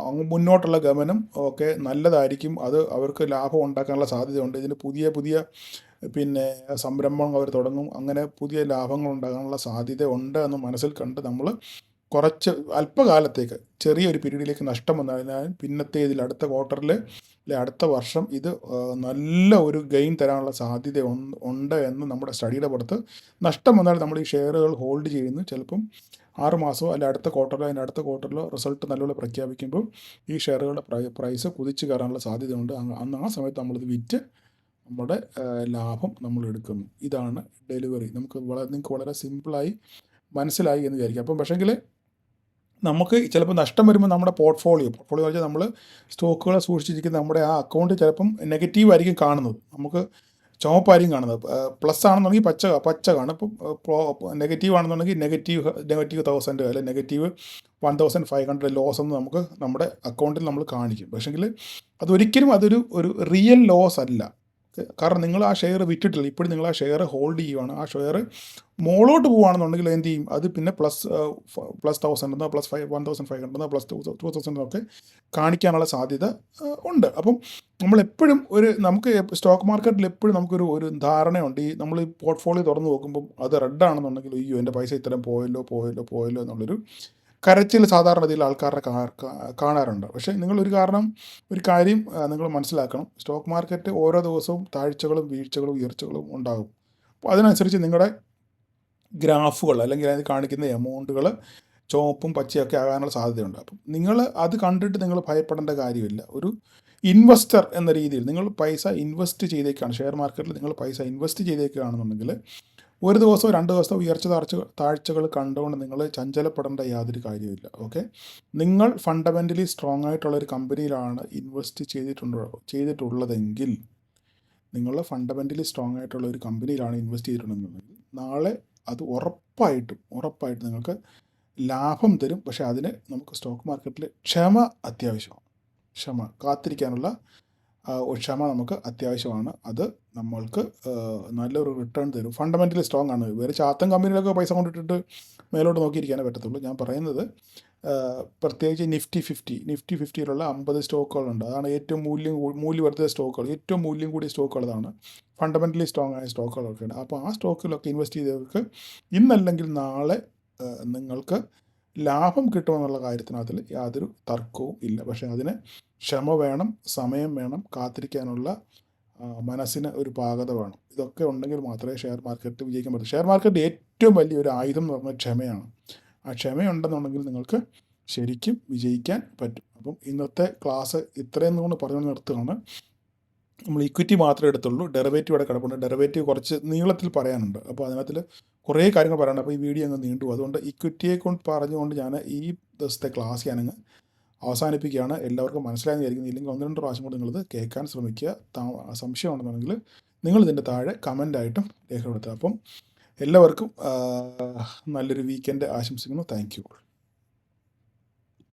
അങ്ങ് മുന്നോട്ടുള്ള ഗമനം ഒക്കെ നല്ലതായിരിക്കും. അത് അവർക്ക് ലാഭം ഉണ്ടാക്കാനുള്ള സാധ്യതയുണ്ട്. ഇതിന് പുതിയ പുതിയ പിന്നെ സംരംഭങ്ങൾ അവർ തുടങ്ങും. അങ്ങനെ പുതിയ ലാഭങ്ങൾ ഉണ്ടാകാനുള്ള സാധ്യത ഉണ്ട് എന്ന് മനസ്സിൽ കണ്ട് നമ്മൾ കുറച്ച് അല്പകാലത്തേക്ക് ചെറിയൊരു പീരീഡിലേക്ക് നഷ്ടം വന്നതിനാൽ പിന്നത്തെ ഇതിൽ അടുത്ത ക്വാർട്ടറിൽ അല്ലെ അടുത്ത വർഷം ഇത് നല്ല ഒരു ഗെയിൻ തരാനുള്ള സാധ്യത ഉണ്ട് എന്ന് നമ്മുടെ സ്റ്റഡിയുടെ പുറത്ത് നഷ്ടം വന്നാൽ നമ്മൾ ഈ ഷെയറുകൾ ഹോൾഡ് ചെയ്യുന്നു. ചിലപ്പം 6 മാസമോ അല്ലെ അടുത്ത ക്വാർട്ടറിലോ അതിൻ്റെ അടുത്ത ക്വാർട്ടറിലോ റിസൾട്ട് നല്ലപോലെ പ്രഖ്യാപിക്കുമ്പോൾ ഈ ഷെയറുകളുടെ പ്രൈസ് കുതിച്ച് കയറാനുള്ള സാധ്യതയുണ്ട്. അന്ന് ആ സമയത്ത് നമ്മളിത് വിറ്റ് നമ്മുടെ ലാഭം നമ്മൾ എടുക്കുന്നു. ഇതാണ് ഡെലിവറി. നിങ്ങൾക്ക് വളരെ സിമ്പിളായി മനസ്സിലായി എന്ന് വിചാരിക്കും. അപ്പം പക്ഷേങ്കിൽ നമുക്ക് ചിലപ്പോൾ നഷ്ടം വരുമ്പോൾ നമ്മുടെ പോർട്ട്ഫോളിയോ വെച്ചാൽ നമ്മൾ സ്റ്റോക്കുകളെ സൂക്ഷിച്ചിരിക്കുന്ന നമ്മുടെ ആ അക്കൗണ്ട് ചിലപ്പം നെഗറ്റീവ് ആയിരിക്കും കാണുന്നത്. നമുക്ക് ചുവപ്പായിരിക്കും കാണുന്നത്. പ്ലസ് ആണെന്നുണ്ടെങ്കിൽ പച്ച കാണും. ഇപ്പം നെഗറ്റീവ് ആണെന്നുണ്ടെങ്കിൽ നെഗറ്റീവ് 1000 അല്ലെങ്കിൽ നെഗറ്റീവ് 1500 ലോസ് എന്ന് നമുക്ക് നമ്മുടെ അക്കൗണ്ടിൽ നമ്മൾ കാണിക്കും. പക്ഷേങ്കിൽ അതൊരിക്കലും ഒരു റിയൽ ലോസ് അല്ല. കാരണം നിങ്ങൾ ആ ഷെയർ വിറ്റിട്ടില്ല. ഇപ്പോഴും നിങ്ങൾ ആ ഷെയർ ഹോൾഡ് ചെയ്യുവാണ്. ആ ഷെയർ മുകളിലോട്ട് പോവുകയാണെന്നുണ്ടെങ്കിൽ എന്ത് ചെയ്യും? അത് പിന്നെ പ്ലസ് 1000 എന്നോ പ്ലസ് 1500 എന്നോ പ്ലസ് 2000 എന്നൊക്കെ കാണിക്കാനുള്ള സാധ്യത ഉണ്ട്. അപ്പം നമ്മളെപ്പോഴും നമുക്ക് സ്റ്റോക്ക് മാർക്കറ്റിൽ എപ്പോഴും നമുക്കൊരു ധാരണയുണ്ട്. നമ്മൾ ഈ പോർട്ട്ഫോളിയോ തുറന്ന് നോക്കുമ്പം അത് റെഡ് ആണെന്നുണ്ടെങ്കിൽ അയ്യോ എൻ്റെ പൈസ ഇത്രയും പോയല്ലോ എന്നുള്ളൊരു കരച്ചിൽ സാധാരണ രീതിയിൽ ആൾക്കാരുടെ കാണാറുണ്ട്. പക്ഷേ ഒരു കാര്യം നിങ്ങൾ മനസ്സിലാക്കണം. സ്റ്റോക്ക് മാർക്കറ്റ് ഓരോ ദിവസവും താഴ്ചകളും വീഴ്ചകളും ഉയർച്ചകളും ഉണ്ടാകും. അപ്പോൾ അതിനനുസരിച്ച് നിങ്ങളുടെ ഗ്രാഫുകൾ അല്ലെങ്കിൽ അതിൽ കാണിക്കുന്ന എമൗണ്ടുകൾ ചുവപ്പും പച്ചയൊക്കെ ആകാനുള്ള സാധ്യതയുണ്ട്. അപ്പം നിങ്ങൾ അത് കണ്ടിട്ട് നിങ്ങൾ ഭയപ്പെടേണ്ട കാര്യമില്ല. ഒരു ഇൻവെസ്റ്റർ എന്ന രീതിയിൽ നിങ്ങൾ പൈസ ഇൻവെസ്റ്റ് ചെയ്തേക്കാണ്, ഷെയർ മാർക്കറ്റിൽ നിങ്ങൾ പൈസ ഇൻവെസ്റ്റ് ചെയ്തേക്കുകയാണെന്നുണ്ടെങ്കിൽ ഒരു ദിവസമോ 2 ദിവസമോ ഉയർച്ച താഴ്ചകൾ കണ്ടുകൊണ്ട് നിങ്ങൾ ചഞ്ചലപ്പെടേണ്ട യാതൊരു കാര്യമില്ല. ഓക്കെ, നിങ്ങൾ ഫണ്ടമെൻ്റലി സ്ട്രോങ് ആയിട്ടുള്ള ഒരു കമ്പനിയിലാണ് ഇൻവെസ്റ്റ് ചെയ്തിട്ടുള്ളതെങ്കിൽ നിങ്ങൾ ഫണ്ടമെൻ്റലി സ്ട്രോങ് ആയിട്ടുള്ള ഒരു കമ്പനിയിലാണ് ഇൻവെസ്റ്റ് ചെയ്തിട്ടുണ്ടെന്നുണ്ടെങ്കിൽ നാളെ അത് ഉറപ്പായിട്ടും നിങ്ങൾക്ക് ലാഭം തരും. പക്ഷേ അതിന് നമുക്ക് സ്റ്റോക്ക് മാർക്കറ്റിൽ ക്ഷമ അത്യാവശ്യമാണ്. കാത്തിരിക്കാനുള്ള ക്ഷമ നമുക്ക് അത്യാവശ്യമാണ്. അത് നമ്മൾക്ക് നല്ലൊരു റിട്ടേൺ തരും. ഫണ്ടമെൻ്റലി സ്ട്രോങ് ആണ്. വേറെ ചാത്തൻ കമ്പനിയിലൊക്കെ പൈസ കൊണ്ടിട്ടിട്ട് മേലോട്ട് നോക്കിയിരിക്കാനേ പറ്റത്തുള്ളൂ. ഞാൻ പറയുന്നത് പ്രത്യേകിച്ച് നിഫ്റ്റി 50യിലുള്ള 50 സ്റ്റോക്കുകളുണ്ട്. അതാണ് ഏറ്റവും മൂല്യവർദ്ധിത സ്റ്റോക്കുകൾ, ഏറ്റവും മൂല്യം കൂടിയ സ്റ്റോക്കുകൾ. അതാണ് ഫണ്ടമെൻ്റലി സ്ട്രോങ് ആയ സ്റ്റോക്കുകളൊക്കെയാണ്. അപ്പോൾ ആ സ്റ്റോക്കിലൊക്കെ ഇൻവെസ്റ്റ് ചെയ്തവർക്ക് ഇന്നല്ലെങ്കിൽ നാളെ നിങ്ങൾക്ക് ലാഭം കിട്ടുമെന്നുള്ള കാര്യത്തിനകത്തിൽ യാതൊരു തർക്കവും ഇല്ല. പക്ഷേ അതിന് ക്ഷമ വേണം, സമയം വേണം, കാത്തിരിക്കാനുള്ള മനസ്സിന് ഒരു പാകത വേണം. ഇതൊക്കെ ഉണ്ടെങ്കിൽ മാത്രമേ ഷെയർ മാർക്കറ്റ് വിജയിക്കാൻ പറ്റൂ. ഷെയർ മാർക്കറ്റ് ഏറ്റവും വലിയൊരു ആയുധം എന്ന് പറഞ്ഞാൽ ക്ഷമയാണ്. ആ ക്ഷമയുണ്ടെന്നുണ്ടെങ്കിൽ നിങ്ങൾക്ക് ശരിക്കും വിജയിക്കാൻ പറ്റും. അപ്പം ഇന്നത്തെ ക്ലാസ് ഇത്രയും കൊണ്ട് പറഞ്ഞു നിർത്തുകയാണ്. നമ്മൾ ഇക്വിറ്റി മാത്രമേ എടുത്തുള്ളൂ. ഡെറിവേറ്റീവ് ഇവിടെ കിടപ്പുണ്ട്. ഡെറിവേറ്റീവ് കുറച്ച് നീളത്തിൽ പറയാനുണ്ട്. അപ്പോൾ അതിനകത്തിൽ കുറേ കാര്യങ്ങൾ പറയാനുണ്ട്. അപ്പോൾ ഈ വീഡിയോ അങ്ങ് നീണ്ടു. അതുകൊണ്ട് ഇക്വിറ്റിയെ കൊണ്ട് പറഞ്ഞുകൊണ്ട് ഞാൻ ഈ ദിവസത്തെ ക്ലാസ് ഞാനങ്ങ് അവസാനിപ്പിക്കുകയാണ്. എല്ലാവർക്കും മനസ്സിലായെന്ന് വിചാരിക്കുന്നു. ഇല്ലെങ്കിൽ 1-2 പ്രാവശ്യം കൂടി നിങ്ങളിത് കേൾക്കാൻ ശ്രമിക്കുക. സംശയമുണ്ടെന്നുണ്ടെങ്കിൽ നിങ്ങളിതിൻ്റെ താഴെ കമൻ്റായിട്ടും രേഖപ്പെടുത്തുക. അപ്പം എല്ലാവർക്കും നല്ലൊരു വീക്കെൻഡ് ആശംസിക്കുന്നു. Thank you.